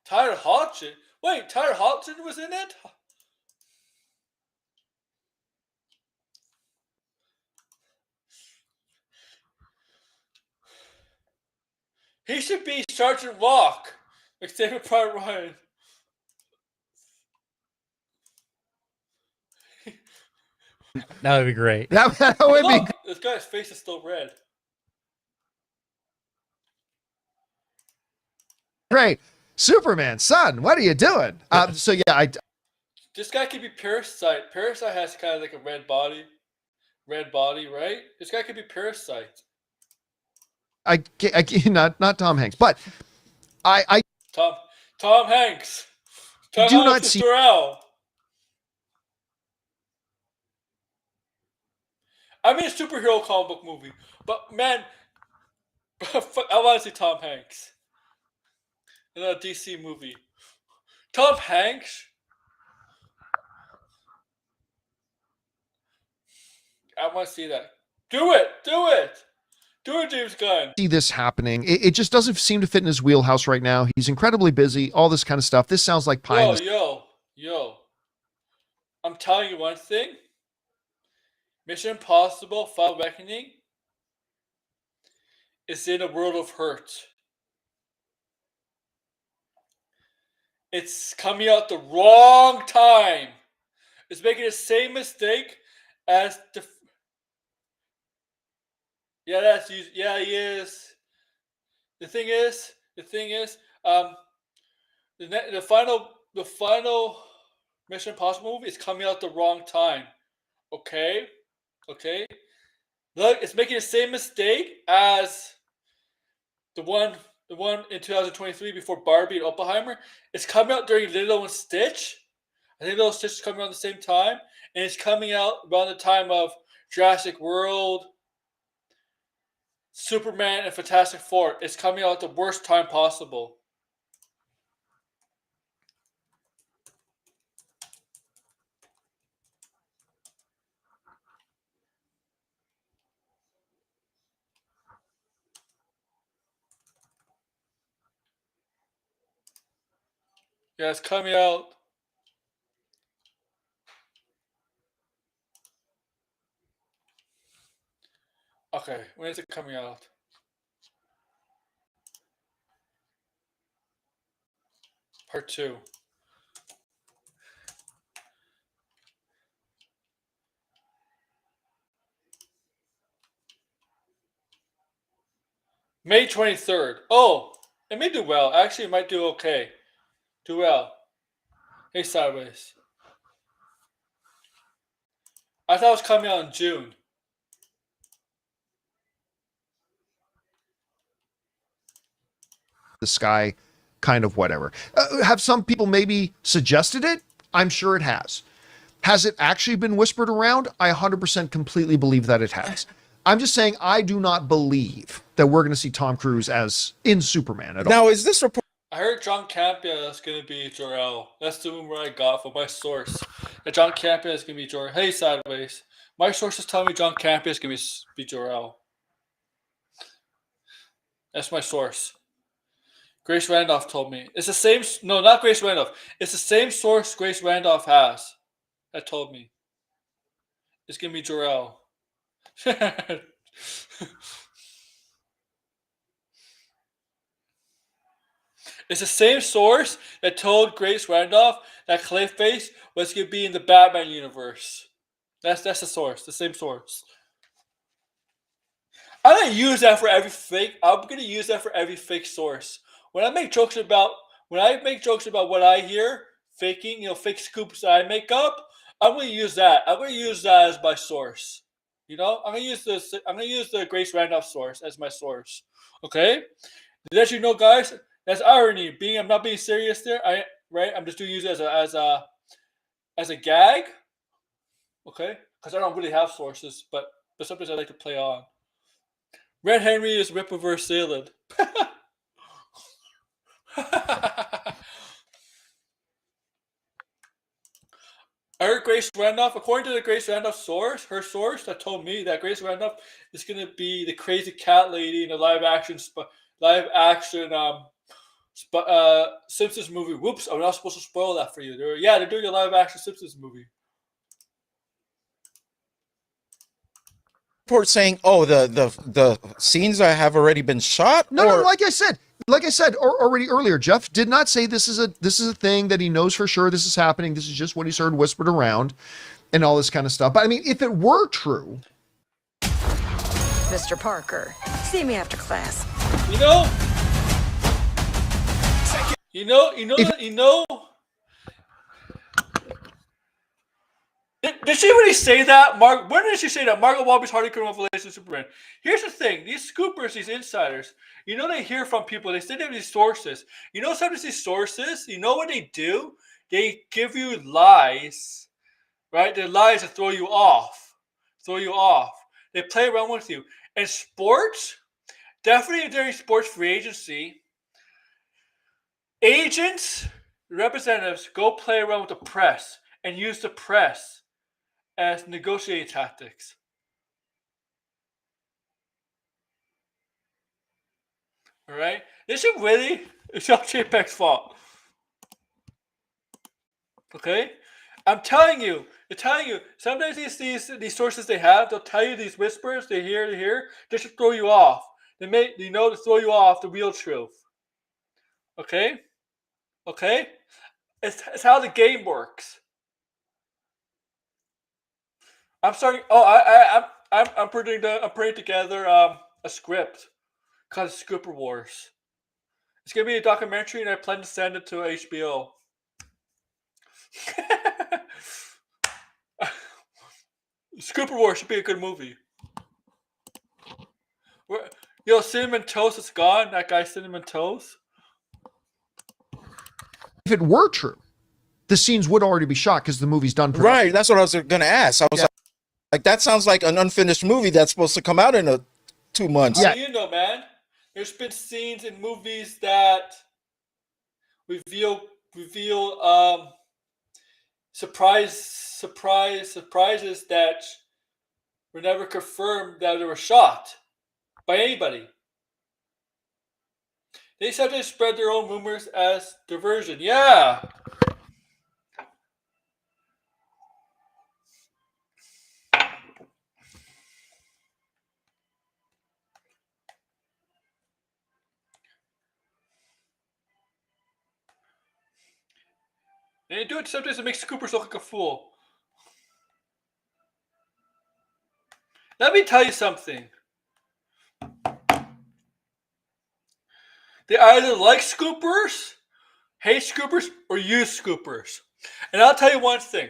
S1: Tyler Hodgson? Wait, Tyler Hodgson was in it? He should be Sergeant Rock, like Saving Private Ryan.
S5: That would be great.
S4: That would be
S1: This guy's face is still red.
S4: great. Superman, son, what are you doing? So yeah,
S1: This guy could be Parasite. Parasite has kind of like a red body, right? This guy could be Parasite.
S4: I not Tom Hanks, but I
S1: Tom Hanks. Tom
S4: do
S1: Hanks
S4: not
S1: is
S4: see.
S1: Jor-El. I mean, a superhero comic book movie, but man, I want to see Tom Hanks in a DC movie. Tom Hanks. I want to see that. Do it, James Gunn.
S4: See this happening. It just doesn't seem to fit in his wheelhouse right now. He's incredibly busy. All this kind of stuff. This sounds like pie.
S1: Yo. I'm telling you one thing. Mission Impossible: Final Reckoning is in a world of hurt. It's coming out the wrong time. It's making the same mistake as the. Yeah, he is. The thing is, the final Mission Impossible movie is coming out the wrong time. Okay. Look, it's making the same mistake as the one in 2023 before Barbie and Oppenheimer. It's coming out during Lilo and Stitch. I think Lilo and Stitch is coming around the same time, and it's coming out around the time of Jurassic World, Superman, and Fantastic Four. It's coming out at the worst time possible. Yeah, it's coming out. Okay, when is it coming out? Part 2. May 23rd. Oh, it may do well. Actually, it might do okay. Do well. Hey, Sideways. I thought it was coming out in June.
S4: The sky, kind of whatever. Have some people maybe suggested it? I'm sure it has. Has it actually been whispered around? I 100% completely believe that it has. I'm just saying I do not believe that we're going to see Tom Cruise as in Superman at all.
S5: Now, is this report?
S1: I heard John Campea is going to be Jor-El. That's the rumor I got from my source. That John Campea is going to be Jor-El. Hey, Sideways. My source is telling me John Campea is going to be Jor-El. That's my source. Grace Randolph told me. It's the same. No, not Grace Randolph. It's the same source Grace Randolph has. That told me. It's going to be Jor-El. It's the same source that told Grace Randolph that Clayface was going to be in the Batman universe. That's the source, the same source. I'm gonna use that for every fake. I'm gonna use that for every fake source. When I make jokes about what I hear faking, fake scoops that I make up, I'm gonna use that. I'm gonna use that as my source. I'm gonna use this. I'm gonna use the Grace Randolph source as my source. Okay. To let you know, guys, that's irony. I'm not being serious there. I'm just doing use it as a gag. Okay, because I don't really have sources, but sometimes I like to play on. Red Henry is Rip Reverse Salad. I heard Grace Randolph, according to the Grace Randolph source, her source that told me that Grace Randolph is going to be the crazy cat lady in the live action Simpsons movie. Whoops, I'm not supposed to spoil that for you. They're doing a live action Simpsons movie.
S6: Report saying, "Oh, the scenes that have already been shot."
S4: No, like I said already earlier, Jeff did not say this is a thing that he knows for sure this is happening. This is just what he's heard whispered around and all this kind of stuff. But I mean, if it were true,
S7: Mr. Parker, see me after class.
S1: Did she really say that? When did she say that? Margot Robbie's Harley Quinn Revelation Superman. Here's the thing: these scoopers, these insiders, they hear from people. They say they have these sources. Sometimes these sources, what they do? They give you lies, right? They're lies to throw you off. They play around with you. And sports, definitely during sports free agency, agents, representatives go play around with the press and use the press as negotiating tactics. All right? It's not JPEG's fault. Okay? I'm telling you, sometimes these sources they have, they'll tell you these whispers, they hear, just to throw you off. To throw you off the real truth. Okay? Okay? It's how the game works. I'm starting. I'm putting together a script called Scooper Wars. It's gonna be a documentary, and I plan to send it to HBO. Scooper Wars should be a good movie. Cinnamon Toast is gone. That guy, Cinnamon Toast.
S4: if it were true, the scenes would already be shot because the movie's done.
S6: Right, that's what I was going to ask. I was like, that sounds like an unfinished movie that's supposed to come out in 2 months.
S1: Yeah, man. There's been scenes in movies that reveal surprises that were never confirmed that they were shot by anybody. They sometimes spread their own rumors as diversion. Yeah. And they do it sometimes to make Scoopers look like a fool. Let me tell you something. They either like Scoopers, hate Scoopers, or use Scoopers. And I'll tell you one thing.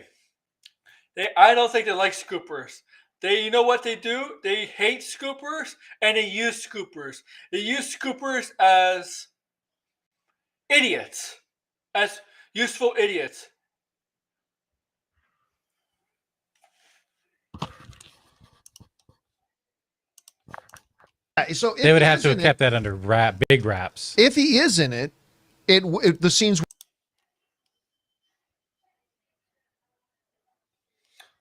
S1: I don't think they like Scoopers. You know what they do? They hate Scoopers and they use Scoopers. They use Scoopers as idiots, as useful idiots.
S4: So
S5: they would have to have kept that under big wraps.
S4: If he is in it, the scenes.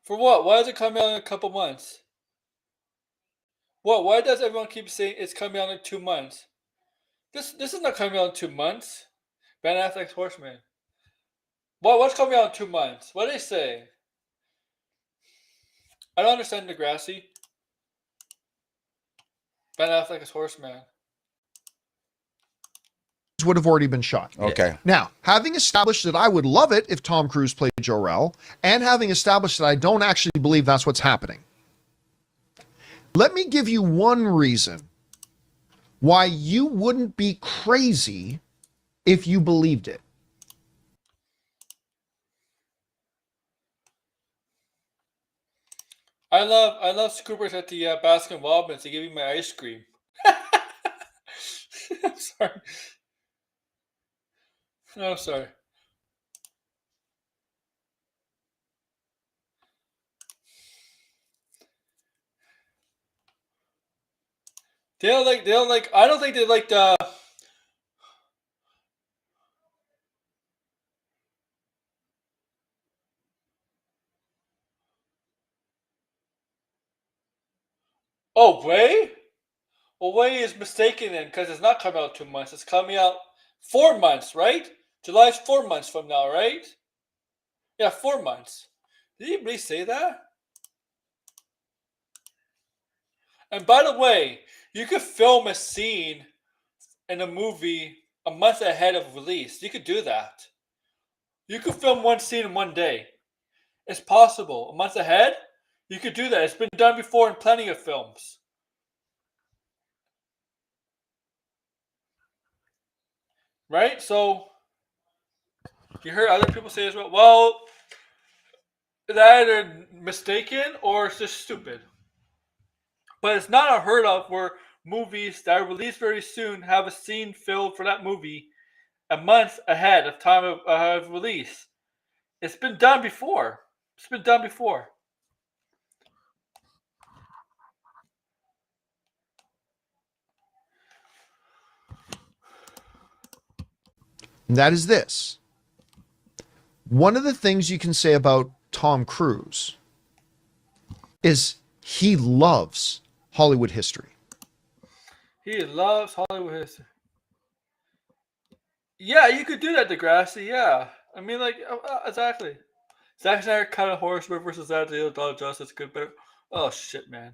S1: For what? Why does it come out in a couple months? What? Why does everyone keep saying it's coming out in 2 months? This is not coming out in 2 months. Ben Affleck's Horseman. What's coming out in 2 months? What are they saying? I don't understand Degrassi. Ben Affleck as Horseman.
S4: Would have already been shot.
S6: Okay.
S4: Now, having established that I would love it if Tom Cruise played Jor-El, and having established that I don't actually believe that's what's happening, let me give you one reason why you wouldn't be crazy if you believed it.
S1: I love Scoopers at the Baskin Robbins. They give me my ice cream. I'm sorry. No, sorry. They don't like. I don't think they like the. Oh, Way? Well, Way is mistaken then because it's not coming out 2 months. It's coming out 4 months, right? July's 4 months from now, right? Yeah, 4 months. Did he really say that? And by the way, you could film a scene in a movie a month ahead of release. You could do that. You could film one scene in one day. It's possible. A month ahead, you could do that. It's been done before in plenty of films. Right? So, you heard other people say as well, well, it's either mistaken or it's just stupid. But it's not unheard of where movies that are released very soon have a scene filled for that movie a month ahead of time of release. It's been done before. It's been done before.
S4: And that is this. One of the things you can say about Tom Cruise is he loves Hollywood history.
S1: He loves Hollywood history. Yeah, you could do that, Degrassi. Yeah. I mean, like, exactly. Zack Snyder cut a Horseman versus that deal. Dawn of Justice. Good, better. Oh, shit, man.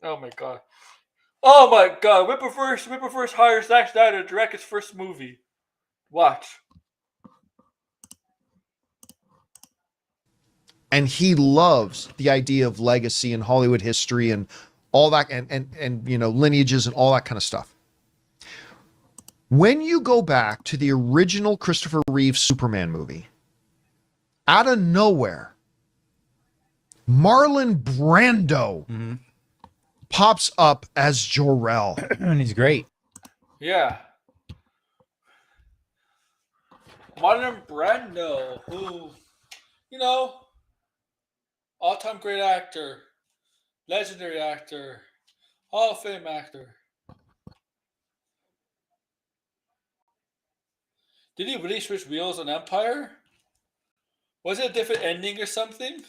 S1: Oh, my God. Oh, my God. Whipperverse hires Zack Snyder to direct his first movie. Watch.
S4: And he loves the idea of legacy and Hollywood history and all that and you know, lineages and all that kind of stuff. When you go back to the original Christopher Reeve Superman movie, out of nowhere, Marlon Brando pops up as Jor-El.
S5: And he's great.
S1: Yeah. Marlon Brando, who, you know, all-time great actor, legendary actor, Hall of Fame actor. Did he really switch wheels on Empire? Was it a different ending or something?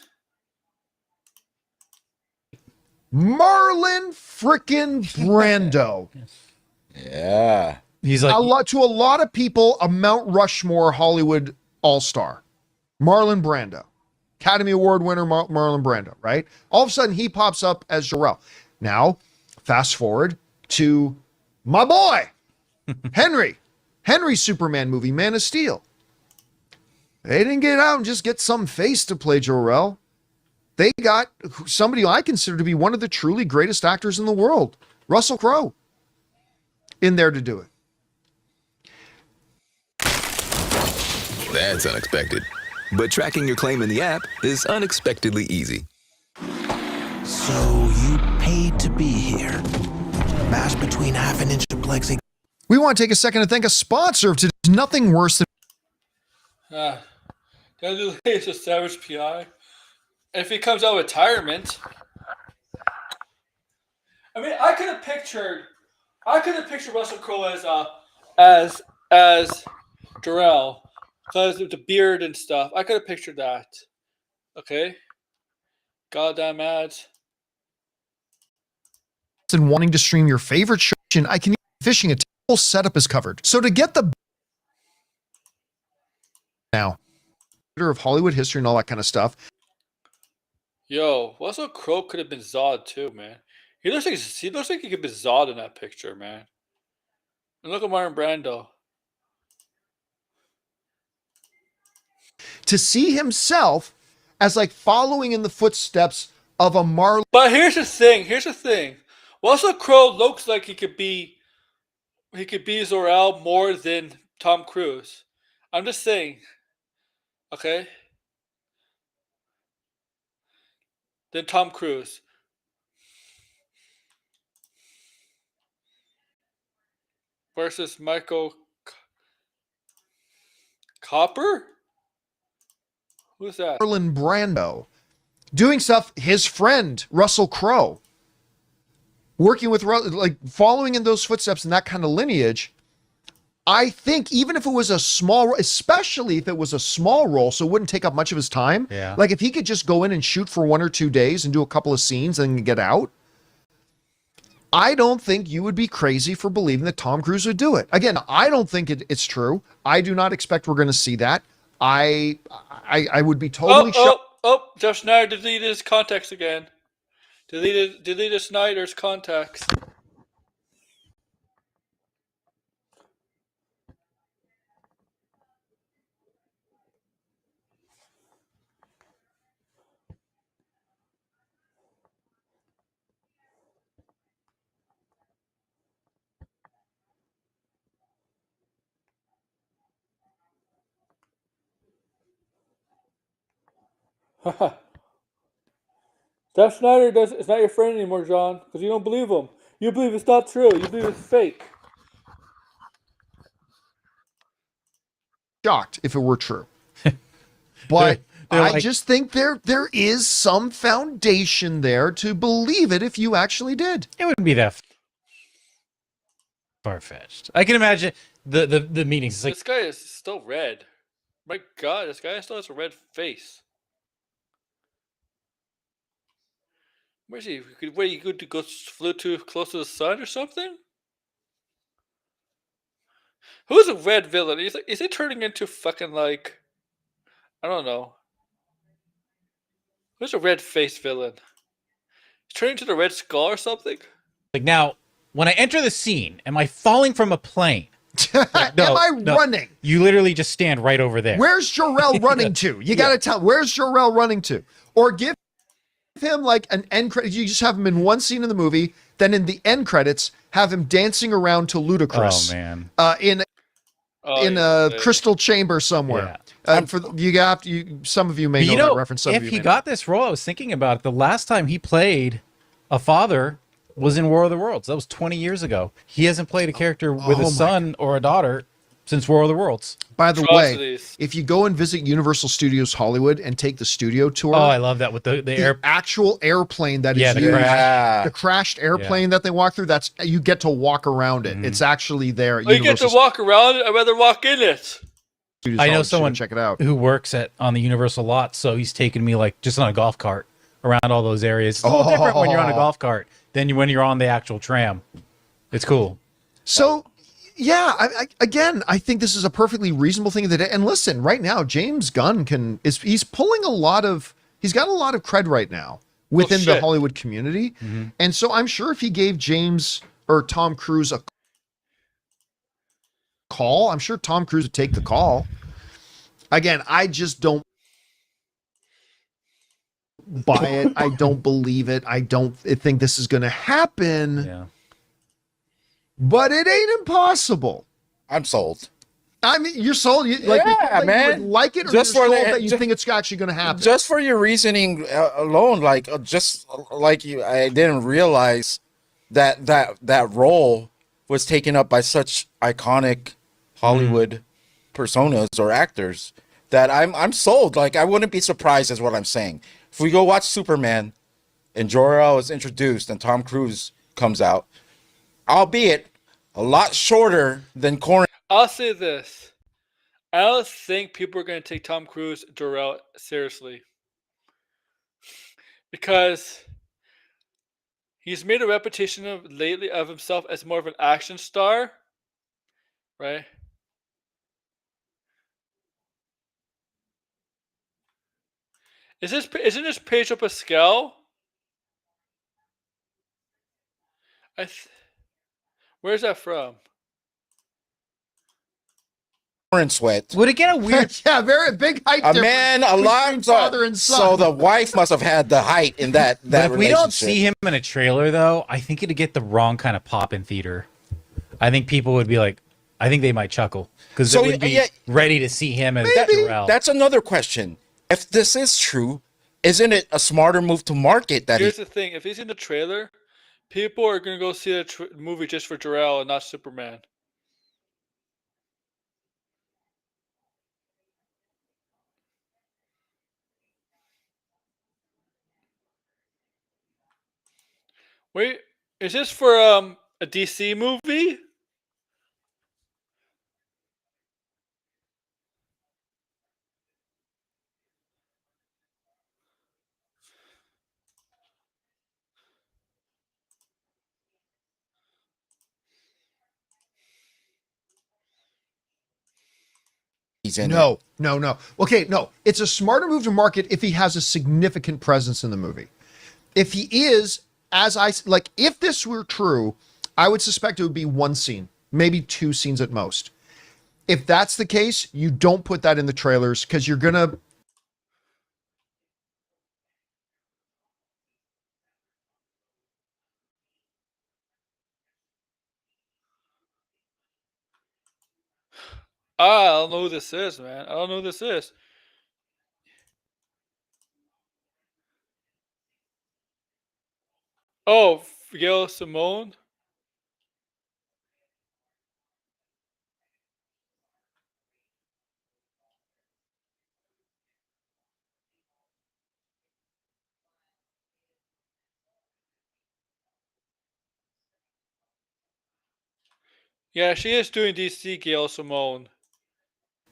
S4: Marlon frickin' Brando.
S6: Yeah.
S5: He's like
S4: To a lot of people, a Mount Rushmore Hollywood all-star. Marlon Brando. Academy Award winner Marlon Brando, right? All of a sudden, he pops up as Jor-El. Now, fast forward to my boy, Henry. Henry's Superman movie, Man of Steel. They didn't get out and just get some face to play Jor-El. They got somebody I consider to be one of the truly greatest actors in the world, Russell Crowe, in there to do it.
S8: That's unexpected. But tracking your claim in the app is unexpectedly easy.
S9: So you paid to be here. Mashed between half an inch of plexiglass.
S4: We want to take a second to thank a sponsor of today's Nothing Worse Than.
S1: It's a Savage PI. If he comes out of retirement, I mean, I could have pictured Russell Crowe as Jor-El because of the beard and stuff. I could have pictured that. Okay. Goddamn ads.
S4: And wanting to stream your favorite show, I can use fishing. A whole setup is covered. So to get the now of Hollywood history and all that kind of stuff.
S1: Yo, Russell Crowe could have been Zod too, man. he looks like he could be Zod in that picture, man. And look at Martin Brando.
S4: To see himself as like following in the footsteps of a Marlon.
S1: But here's the thing. Russell Crowe looks like he could be Zor-El more than Tom Cruise. I'm just saying. Okay? Than Tom Cruise. Versus Michael Copper? Who's that?
S4: Marlon Brando doing stuff, his friend Russell Crowe working with, like, following in those footsteps and that kind of lineage. I think even if it was a small, especially if it was a small role, so it wouldn't take up much of his time.
S5: Yeah.
S4: Like if he could just go in and shoot for 1 or 2 days and do a couple of scenes and then get out, I don't think you would be crazy for believing that Tom Cruise would do it. Again, I don't think it's true. I do not expect we're going to see that. I would be totally shocked.
S1: Jeff Snyder deleted his contacts again. Deleted Snyder's contacts. Jeff Snyder is not your friend anymore, John, because you don't believe him. You believe it's not true. You believe it's fake.
S4: Shocked if it were true. But
S5: They're
S4: I
S5: like-
S4: just think there is some foundation there to believe it if you actually did.
S5: It wouldn't be that far-fetched. I can imagine the meetings. It's like,
S1: This guy is still red. My God, this guy still has a red face. Where's he? Where you good to go? Flew too close to the sun or something? Who's a red villain? Is he turning into fucking like? I don't know. Who's a red face villain? He's turning into the Red Skull or something?
S5: now, when I enter the scene, am I falling from a plane?
S4: Am I running?
S5: You literally just stand right over there.
S4: Where's Jor-El running to? You got to tell. Where's Jor-El running to? Or give him like an end credit. You just have him in one scene in the movie, then in the end credits, have him dancing around to Ludacris.
S5: Oh man.
S4: In a crystal chamber somewhere. Some of you may know that reference. Some
S5: if
S4: of you
S5: he
S4: may
S5: got this role, I was thinking about it. The last time he played a father was in War of the Worlds. That was 20 years ago. He hasn't played a character with a son or a daughter since War of the Worlds.
S4: By the way, if you go and visit Universal Studios Hollywood and take the studio tour,
S5: I love that with the
S4: actual airplane that is used, the crashed airplane that they walk through. That's you get to walk around it. It's actually there.
S1: You get to walk around it. I'd rather walk in it.
S5: I know someone
S4: check it out
S5: who works on the Universal lot, so he's taken me like just on a golf cart around all those areas. It's a little different when you're on a golf cart than when you're on the actual tram. It's cool.
S4: So. Yeah, I think this is a perfectly reasonable thing that. And listen, right now, James Gunn he's pulling he's got a lot of cred right now within the Hollywood community, and so I'm sure if he gave James or Tom Cruise a call, I'm sure Tom Cruise would take the call. Again, I just don't buy it. I don't believe it. I don't think this is going to happen.
S5: Yeah.
S4: But it ain't impossible.
S6: I'm sold.
S4: I mean, you're sold. You
S6: man.
S4: You would like it, or
S6: Just
S4: you're
S6: for
S4: sold that you think it's actually going to happen.
S6: Just for your reasoning alone, just like you, I didn't realize that role was taken up by such iconic Hollywood personas or actors that I'm sold. Like, I wouldn't be surprised, is what I'm saying. If we go watch Superman and Jor-El is introduced and Tom Cruise comes out, albeit a lot shorter than Corey.
S1: I'll say this. I don't think people are going to take Tom Cruise Jor-El seriously. Because he's made a reputation lately of himself as more of an action star. Right? Isn't this Pedro Pascal? Where's that from?
S6: Orange sweat.
S5: Would it get a weird?
S4: Yeah, very big height
S6: A
S4: difference
S6: man, a
S4: between
S6: lot.
S4: father and son.
S6: So the wife must have had the height in that
S5: But if we
S6: relationship.
S5: don't see him in a trailer, though, I think it'd get the wrong kind of pop in theater. I think people would be like, I think they might chuckle because
S6: So,
S5: they would be
S6: yeah,
S5: ready to see him as Jor-El.
S6: That's another question. If this is true, isn't it a smarter move to market that
S1: Here's the thing: if he's in the trailer, people are gonna go see the movie just for Jor-El and not Superman. Wait, is this for a DC movie?
S6: he's in it?
S4: No. Okay, no. It's a smarter move to market if he has a significant presence in the movie. If he is, if this were true, I would suspect it would be one scene, maybe two scenes at most. If that's the case, you don't put that in the trailers because you're gonna.
S1: I don't know who this is, man. I don't know who this is. Oh, Gail Simone. Yeah, she is doing DC. Gail Simone.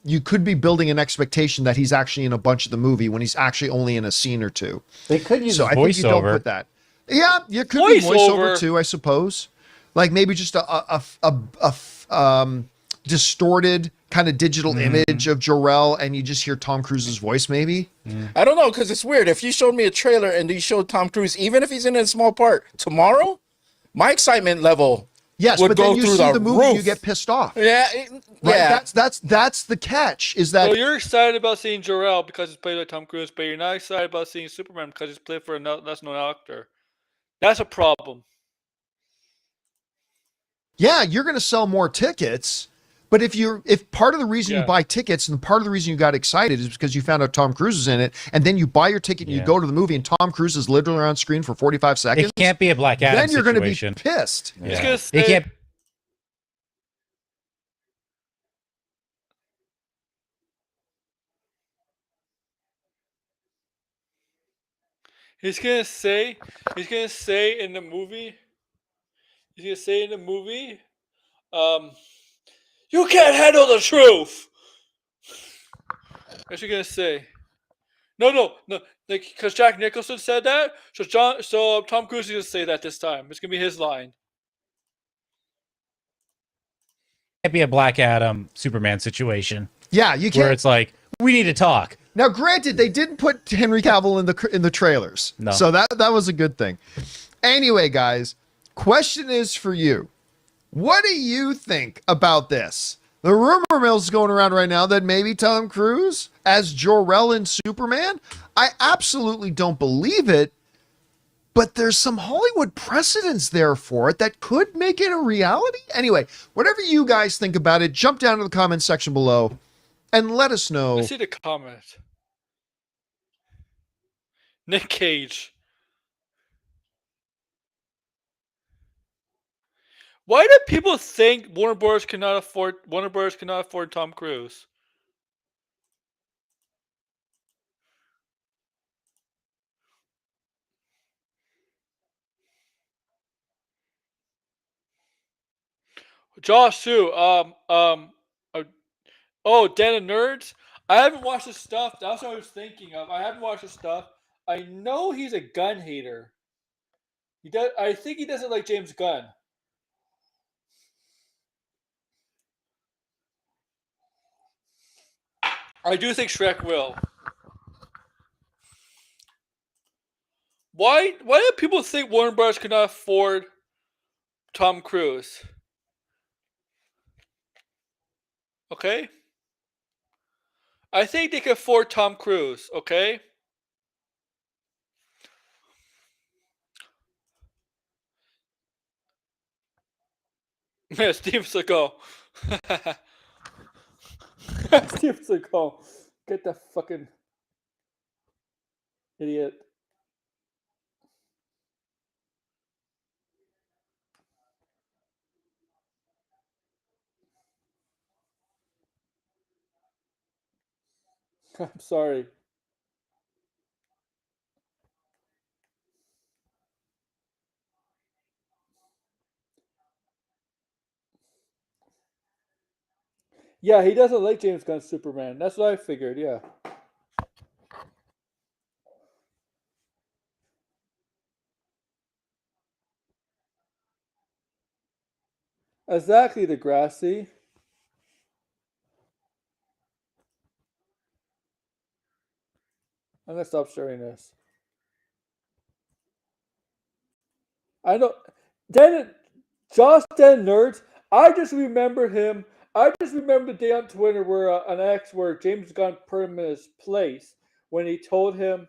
S4: You could be building an expectation that he's actually in a bunch of the movie when he's actually only in a scene or two.
S5: They could use
S4: So I think you don't put that. Yeah, you could be voiceover too, I suppose. Like maybe just a distorted kind of digital image of Jor-El, and you just hear Tom Cruise's voice, maybe.
S6: I don't know, because it's weird. If you showed me a trailer and you showed Tom Cruise, even if he's in a small part, tomorrow, my excitement level
S4: Yes,
S6: would
S4: but
S6: go
S4: then you
S6: through
S4: see
S6: the
S4: the movie,
S6: roof.
S4: you get pissed off.
S6: Yeah,
S4: Right?
S6: yeah.
S4: That's the catch. Is that
S1: So you're excited about seeing Jor-El because he's played by Tom Cruise, but you're not excited about seeing Superman because he's played for a less known actor. That's a problem.
S4: yeah, you're going to sell more tickets. But if part of the reason you buy tickets and part of the reason you got excited is because you found out Tom Cruise is in it, and then you buy your ticket and you go to the movie and Tom Cruise is literally on screen for 45 seconds,
S5: It can't be a Black Adam
S4: then you're going to be
S5: situation.
S4: pissed.
S1: He's gonna
S5: It
S1: say,
S5: can't.
S1: he's gonna say he's gonna say in the movie he's gonna say in the movie, you can't handle the truth. That's what you're gonna say. No, like because Jack Nicholson said that, so Tom Cruise is gonna say that this time. It's gonna be his line.
S5: Can't be a Black Adam Superman situation
S4: Yeah, you
S5: where
S4: can't.
S5: it's like we need to talk.
S4: Now, granted, they didn't put Henry Cavill in the trailers,
S5: No.
S4: so that was a good thing. Anyway, guys, question is for you: what do you think about this? The rumor mill's going around right now that maybe Tom Cruise as Jor-El in Superman. I absolutely don't believe it, but there's some Hollywood precedents there for it that could make it a reality. Anyway, whatever you guys think about it, jump down to the comment section below and let us know.
S1: Let's see the comment. Nick Cage. Why do people think Warner Bros. cannot afford Tom Cruise? Josh Sue, Den of Nerds. I haven't watched his stuff. That's what I was thinking of. I haven't watched his stuff. I know he's a gun hater. He does. I think he doesn't like James Gunn. I do think Shrek will. Why do people think Warner Bros. cannot afford Tom Cruise. Okay? I think they can afford Tom Cruise, okay? Yeah, Steve Seagal. Steve Seagal. Get the fucking idiot. I'm sorry. Yeah, he doesn't like James Gunn's Superman. That's what I figured, yeah. Exactly, Degrassi. I'm gonna stop sharing this. I know. Den, Josh Den Nerds. I just remember him. I just remember the day on Twitter where where James Gunn put him in his place when he told him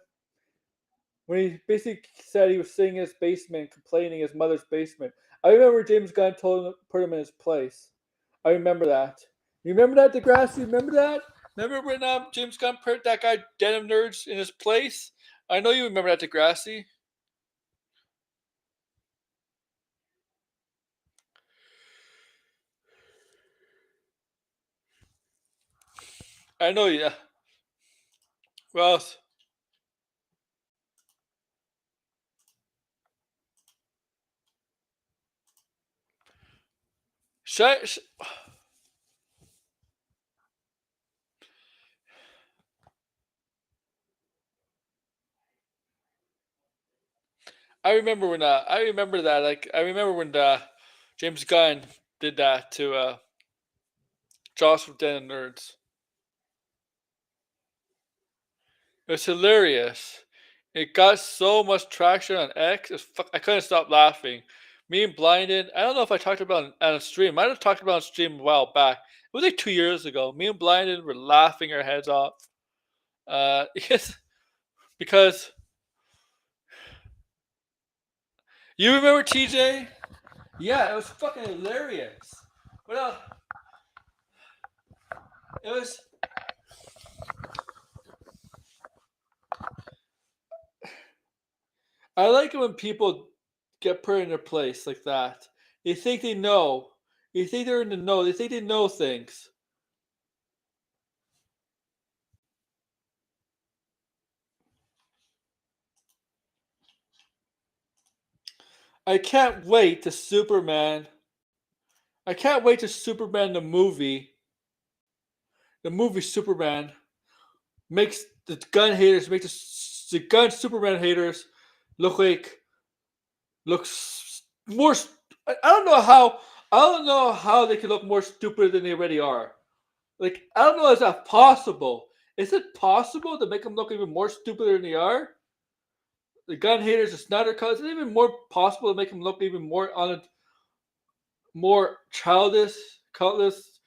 S1: when he basically said he was sitting in his basement, complaining in his mother's basement. I remember James Gunn told him put him in his place. I remember that. You remember that, Degrassi? You remember that? Remember when James Gunn put that guy Denim Nerds in his place? I know you remember that, Degrassi. I know, yeah. Well, should I remember when I remember that I remember when James Gunn did that to Joss from Den and Nerds. It was hilarious. It got so much traction on X. I couldn't stop laughing. Me and Blinded. I don't know if I talked about it on a stream. I might have talked about it on stream a while back. It was like 2 years ago. Me and Blinded were laughing our heads off. Because you remember TJ? Yeah, it was fucking hilarious. What else? It was. I like it when people get put in their place like that. They think they know. They think they're in the know. They think they know things. I can't wait to Superman. I can't wait to Superman the movie. The movie Superman makes the gun haters make the gun Superman haters look like looks more. I don't know how they can look more stupid than they already are. Like I don't know, is that possible? Is it possible to make them look even more stupid than they are? The gun haters, the Snyder Cut, is it even more possible to make them look even more more childish, cutlass,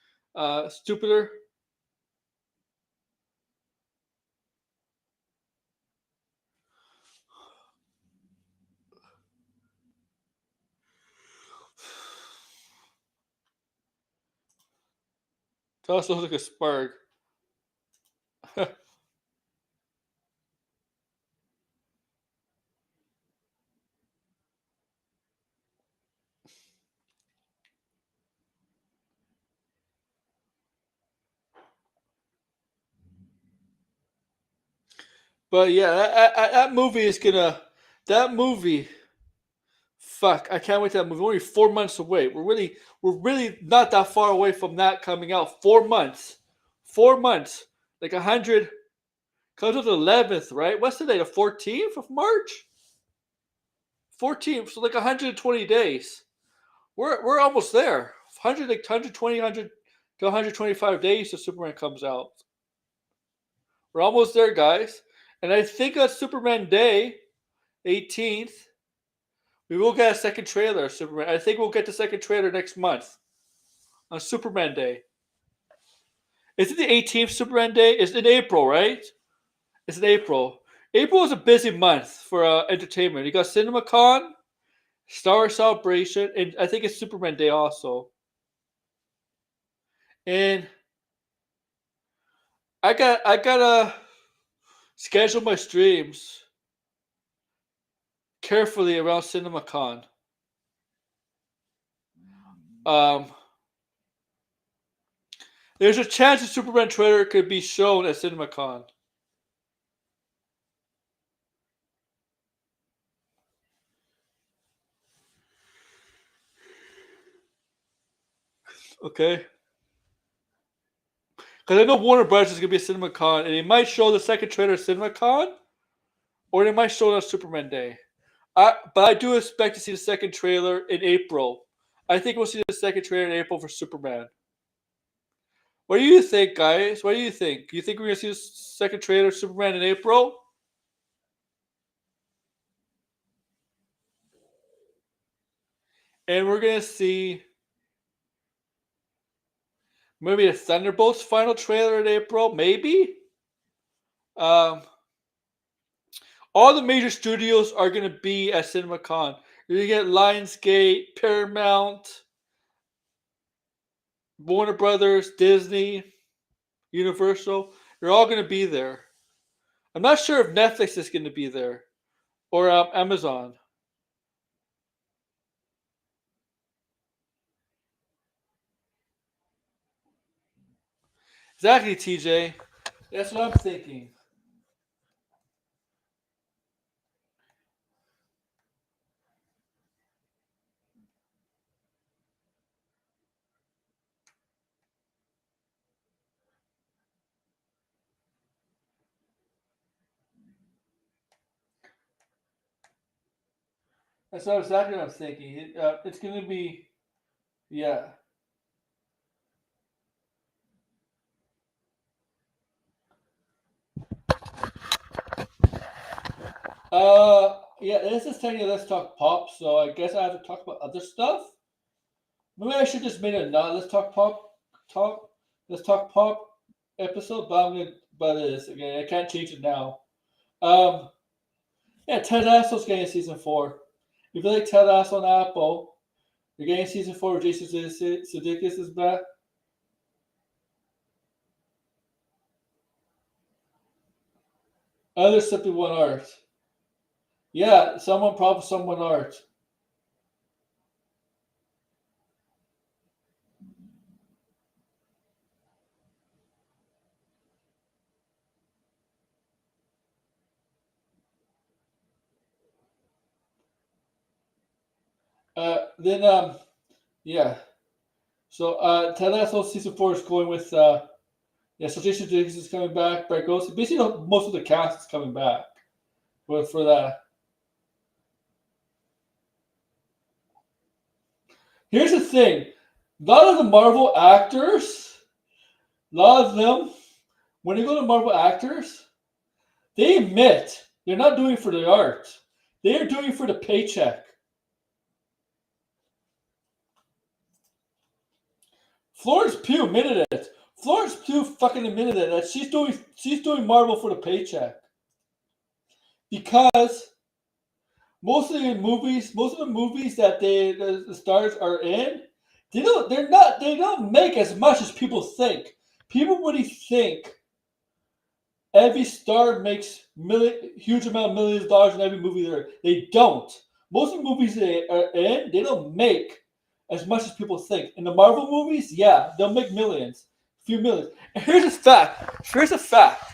S1: stupider? Josh looks like a spark. But yeah, that movie is gonna. That movie. Fuck! I can't wait to that movie. We're only 4 months away. We're really not that far away from that coming out. 4 months. 4 months. Like 100. Comes with the 11th, right? What's the day? The 14th of March. 14th. So like 120 days. We're almost there. 120, 100 to 125 days till Superman comes out. We're almost there, guys. And I think on Superman Day, 18th, We will get a second trailer of Superman. I think we'll get the second trailer next month on Superman Day. Is it the 18th Superman Day? It's in April, right? It's in April. April is a busy month for entertainment. You got CinemaCon, Star Wars Celebration, and I think it's Superman Day also. And I gotta schedule my streams carefully around CinemaCon. There's a chance the Superman trailer could be shown at CinemaCon. Okay. Because I know Warner Bros. Is going to be at CinemaCon, and they might show the second trailer at CinemaCon, or they might show it on Superman Day. But I do expect to see the second trailer in April. I think we'll see the second trailer in April for Superman. What do you think, guys? What do you think? You think we're going to see the second trailer of Superman in April? And we're going to see maybe the Thunderbolts final trailer in April, maybe? All the major studios are going to be at CinemaCon. You're going to get Lionsgate, Paramount, Warner Brothers, Disney, Universal. They're all going to be there. I'm not sure if Netflix is going to be there or Amazon. Exactly, TJ. That's what I'm thinking. That's exactly what I'm thinking. It's going to be, yeah. Yeah, this is technically Let's Talk Pop, so I guess I have to talk about other stuff. Maybe I should just make a not Let's Talk Pop episode, but it is again. I can't change it now. Yeah, Ted Lasso's getting season 4. If you like Ted Lasso on Apple, you're getting season 4 where Jason Sudeikis is back. Other simply one art. Yeah, someone prop, someone art. Then yeah. So Ted Lasso season 4 is going with yeah. So Jason Sudeikis is coming back. Brett Ghost. Basically, most of the cast is coming back for that. Here's the thing: a lot of the Marvel actors, a lot of them, when you go to Marvel actors, they admit they're not doing it for the art. They are doing it for the paycheck. Florence Pugh admitted it. Florence Pugh fucking admitted it that she's doing Marvel for the paycheck. Because most of the movies that the stars are in, they don't make as much as people think. People really think every star makes huge amount of millions of dollars in every movie they're in. They don't. Most of the movies they are in, they don't make as much as people think. In the Marvel movies, yeah, they'll make millions, a few millions. And here's a fact. Here's a fact.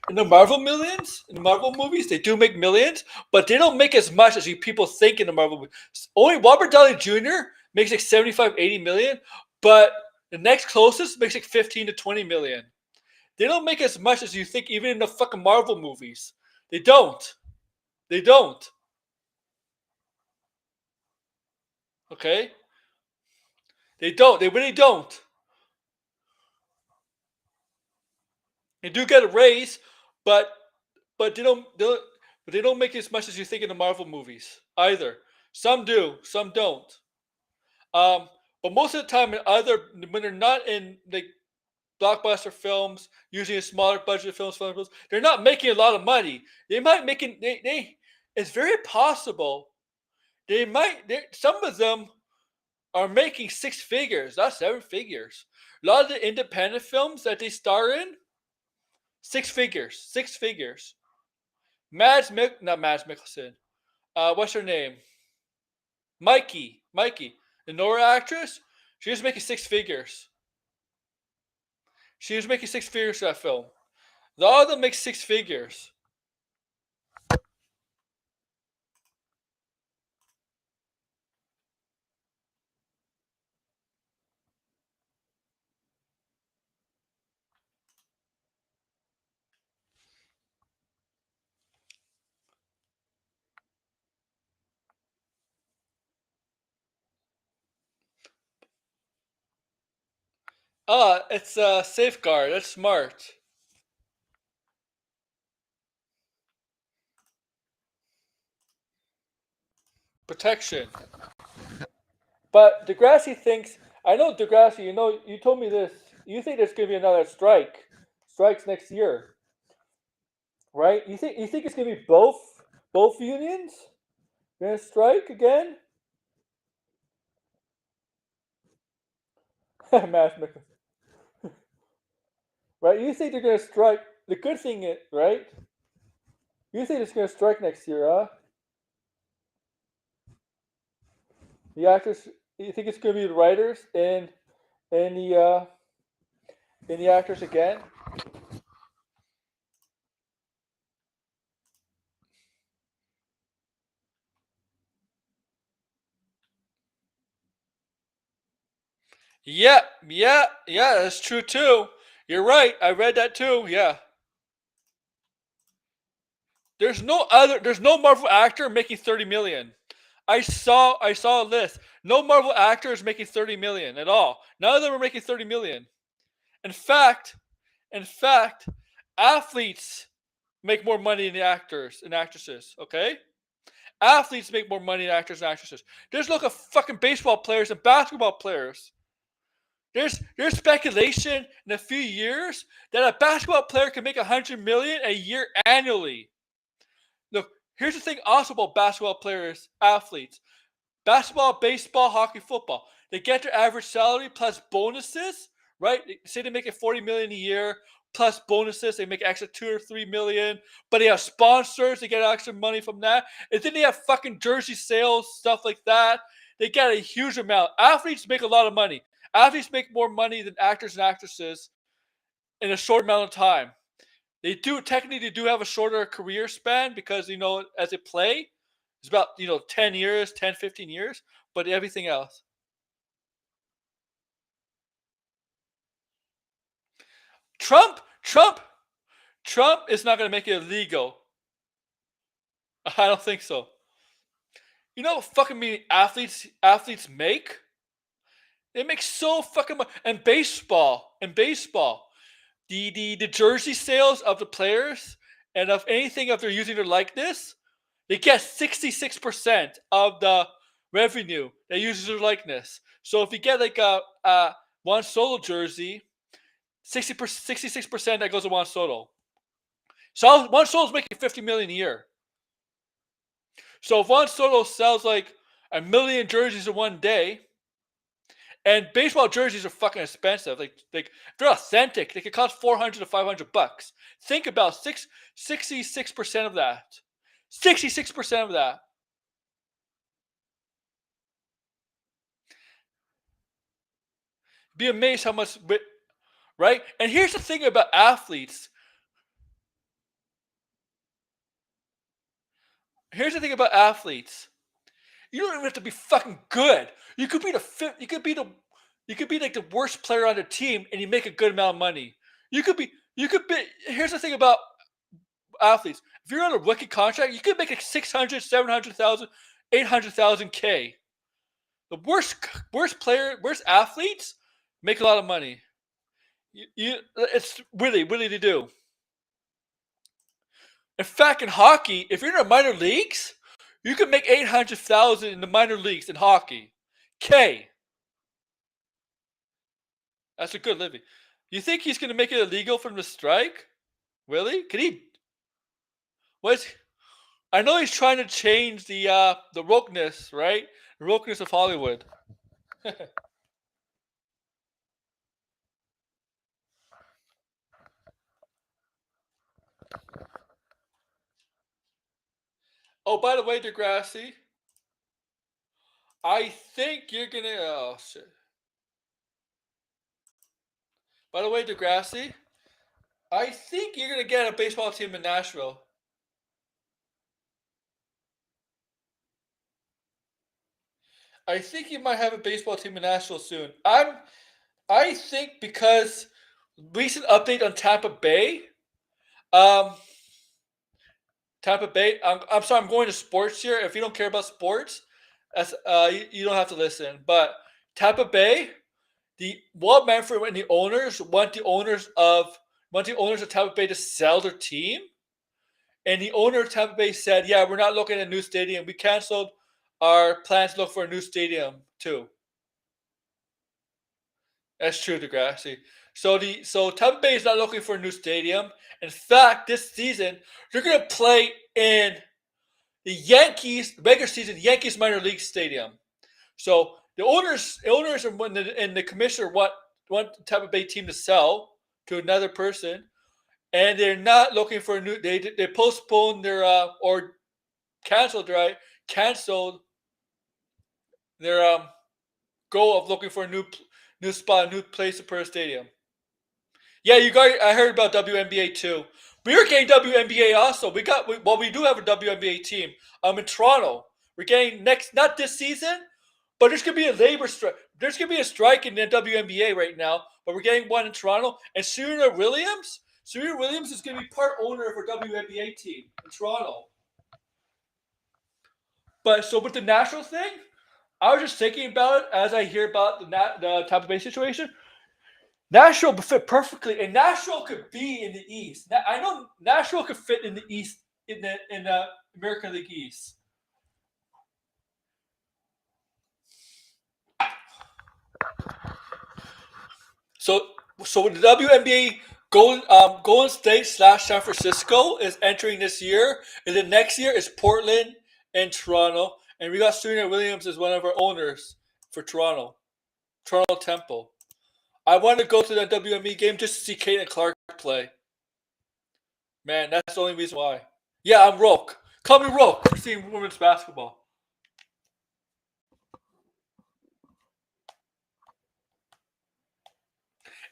S1: In the Marvel movies, they do make millions, but they don't make as much as you people think in the Marvel movies. Only Robert Downey Jr. makes like 75, 80 million, but the next closest makes like 15 to 20 million. They don't make as much as you think, even in the fucking Marvel movies. They don't. They don't. Okay? They don't. They really don't. They do get a raise, but they don't make as much as you think in the Marvel movies either. Some do, some don't. But most of the time, when they're not in like blockbuster films, using a smaller budget films, they're not making a lot of money. They might making they. It's very possible they might. Some of them are making 6 figures, not 7 figures. A lot of the independent films that they star in, 6 figures, 6 figures. Not Mads Mikkelsen. What's her name? Mikey, the Nora actress. She was making 6 figures. She was making 6 figures for that film. All of them make 6 figures. It's a safeguard. That's smart. Protection. But Degrassi thinks. I know Degrassi. You told me this. You think there's going to be another strike? Strikes next year, right? You think it's going to be both unions going to strike again? Matt Mikkelsen. Right? You think they're going to strike? The good thing is, right? You think it's going to strike next year, huh? The actors. You think it's going to be the writers and the actors again? Yeah, that's true too. You're right. I read that too. Yeah. There's no Marvel actor making 30 million. I saw a list. No Marvel actor is making 30 million at all. None of them are making 30 million. In fact, athletes make more money than the actors and actresses, okay? Athletes make more money than actors and actresses. Just look at fucking baseball players and basketball players. There's speculation in a few years that a basketball player can make 100 million a year annually. Look, here's the thing also about basketball players, athletes. Basketball, baseball, hockey, football. They get their average salary plus bonuses, right? Say they make it 40 million a year plus bonuses, they make extra 2 or 3 million, but they have sponsors, they get extra money from that. And then they have fucking jersey sales, stuff like that. They get a huge amount. Athletes make a lot of money. Athletes make more money than actors and actresses in a short amount of time. They do have a shorter career span because, as they play, it's about, 10 years, 10, 15 years, but everything else. Trump is not going to make it illegal. I don't think so. You know what fucking many athletes make? They make so fucking much. And baseball, the jersey sales of the players and of anything if they're using their likeness, they get 66% of the revenue that uses their likeness. So if you get like a Juan Soto jersey, 66% that goes to Juan Soto. So Juan Soto's making 50 million a year. So if Juan Soto sells like 1 million jerseys in one day, and baseball jerseys are fucking expensive. Like if they're authentic, they could cost $400 to $500. Think about 66% of that. 66% of that. Be amazed how much, right? And here's the thing about athletes. You don't even have to be fucking good. You could be like the worst player on the team and you make a good amount of money. Here's the thing about athletes. If you're on a rookie contract, you could make like 600, 700,000, 800,000 K. The worst athletes make a lot of money. It's really to do. In fact, in hockey, if you're in the minor leagues, You can make 800,000 in the minor leagues in hockey. K. That's a good living. You think he's gonna make it illegal from the strike? Really? Can he? What's? I know he's trying to change the wokeness, right? The wokeness of Hollywood. Oh, by the way, Degrassi, I think you're gonna. Oh shit. By the way, Degrassi, I think you're gonna get a baseball team in Nashville. I think you might have a baseball team in Nashville soon. I think because recent update on Tampa Bay. Um, Tampa Bay. I'm sorry. I'm going to sports here. If you don't care about sports, that's you don't have to listen. But Tampa Bay, the Walt Manfred and the owners want the owners of Tampa Bay to sell their team, and the owner of Tampa Bay said, "Yeah, we're not looking at a new stadium. We canceled our plans to look for a new stadium too." That's true, Degrassi. So Tampa Bay is not looking for a new stadium. In fact, this season they're going to play in the Yankees regular season Yankees minor league stadium. So the owners and the commissioner want the Tampa Bay team to sell to another person, and they're not looking for a new. They postponed their or canceled canceled their goal of looking for a new spot, a new place to put a stadium. Yeah, you guys. I heard about WNBA too. We are getting WNBA also. We do have a WNBA team. I'm in Toronto. We're getting not this season, but there's gonna be a labor strike. There's gonna be a strike in the WNBA right now, but we're getting one in Toronto. And Serena Williams is gonna be part owner of our WNBA team in Toronto. But so with the national thing, I was just thinking about it as I hear about the Tampa Bay situation. Nashville would fit perfectly, and Nashville could be in the East. I know Nashville could fit in the East in the American League East. So with the WNBA, Golden State / San Francisco is entering this year, and then next year is Portland and Toronto, and we got Serena Williams as one of our owners for Toronto Temple. I want to go to that WNBA game just to see Caitlin Clark play. Man, that's the only reason why. Yeah, I'm Roke. Call me Roke for seeing women's basketball.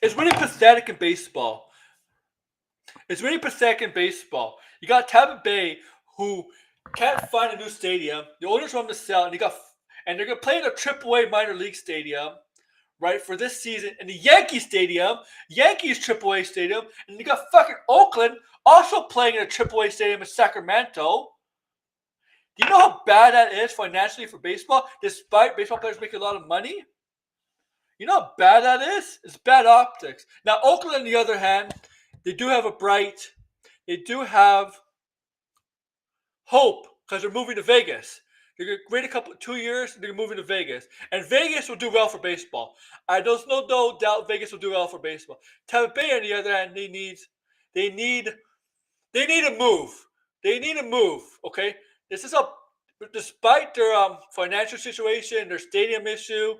S1: It's really pathetic in baseball. You got Tampa Bay who can't find a new stadium. The owners want them to sell, and they're gonna play in a AAA minor league stadium, right, for this season in the Yankees AAA stadium, and you got fucking Oakland also playing in a AAA stadium in Sacramento. Do you know how bad that is financially for baseball? Despite baseball players making a lot of money, you know how bad that is? It's bad optics. Now, Oakland, on the other hand, they do have hope because they're moving to Vegas. They're going to wait 2 years, they're moving to Vegas. And Vegas will do well for baseball. There's no doubt Vegas will do well for baseball. Tampa Bay, on the other hand, they need a move. They need a move, okay? Despite their financial situation, their stadium issue,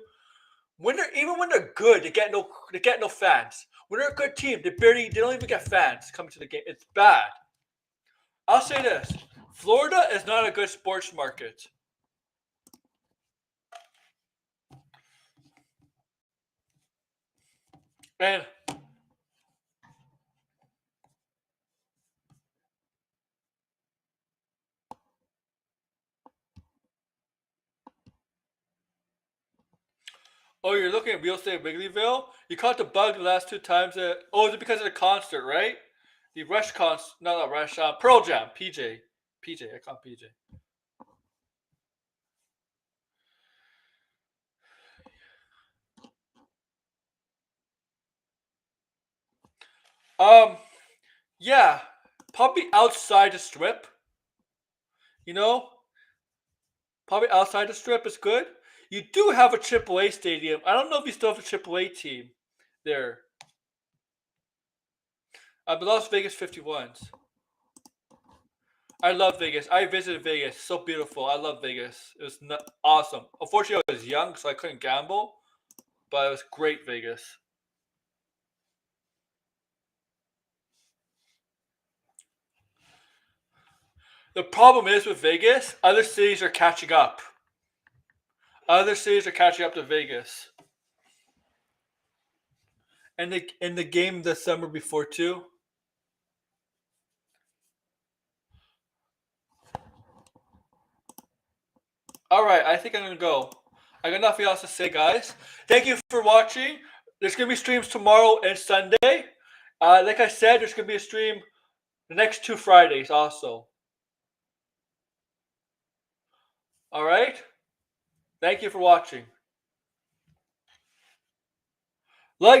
S1: even when they're good, they get no fans. When they're a good team, they don't even get fans coming to the game. It's bad. I'll say this: Florida is not a good sports market. And oh, you're looking at real estate at Wrigleyville? You caught the bug the last 2 times. Is it because of the concert, right? The Rush concert, not Rush, Pearl Jam, PJ, I call him PJ. Yeah, probably outside the strip. You know, Probably outside the strip is good. You do have a AAA stadium. I don't know if you still have a AAA team there. But Las Vegas 51s. I love Vegas. I visited Vegas. So beautiful. I love Vegas. It was awesome. Unfortunately, I was young, so I couldn't gamble. But it was great, Vegas. The problem is with Vegas, other cities are catching up. Other cities are catching up to Vegas. And the game the summer before too. Alright, I think I'm gonna go. I got nothing else to say, guys. Thank you for watching. There's gonna be streams tomorrow and Sunday. Like I said, there's gonna be a stream the next 2 Fridays also. Alright? Thank you for watching. Like,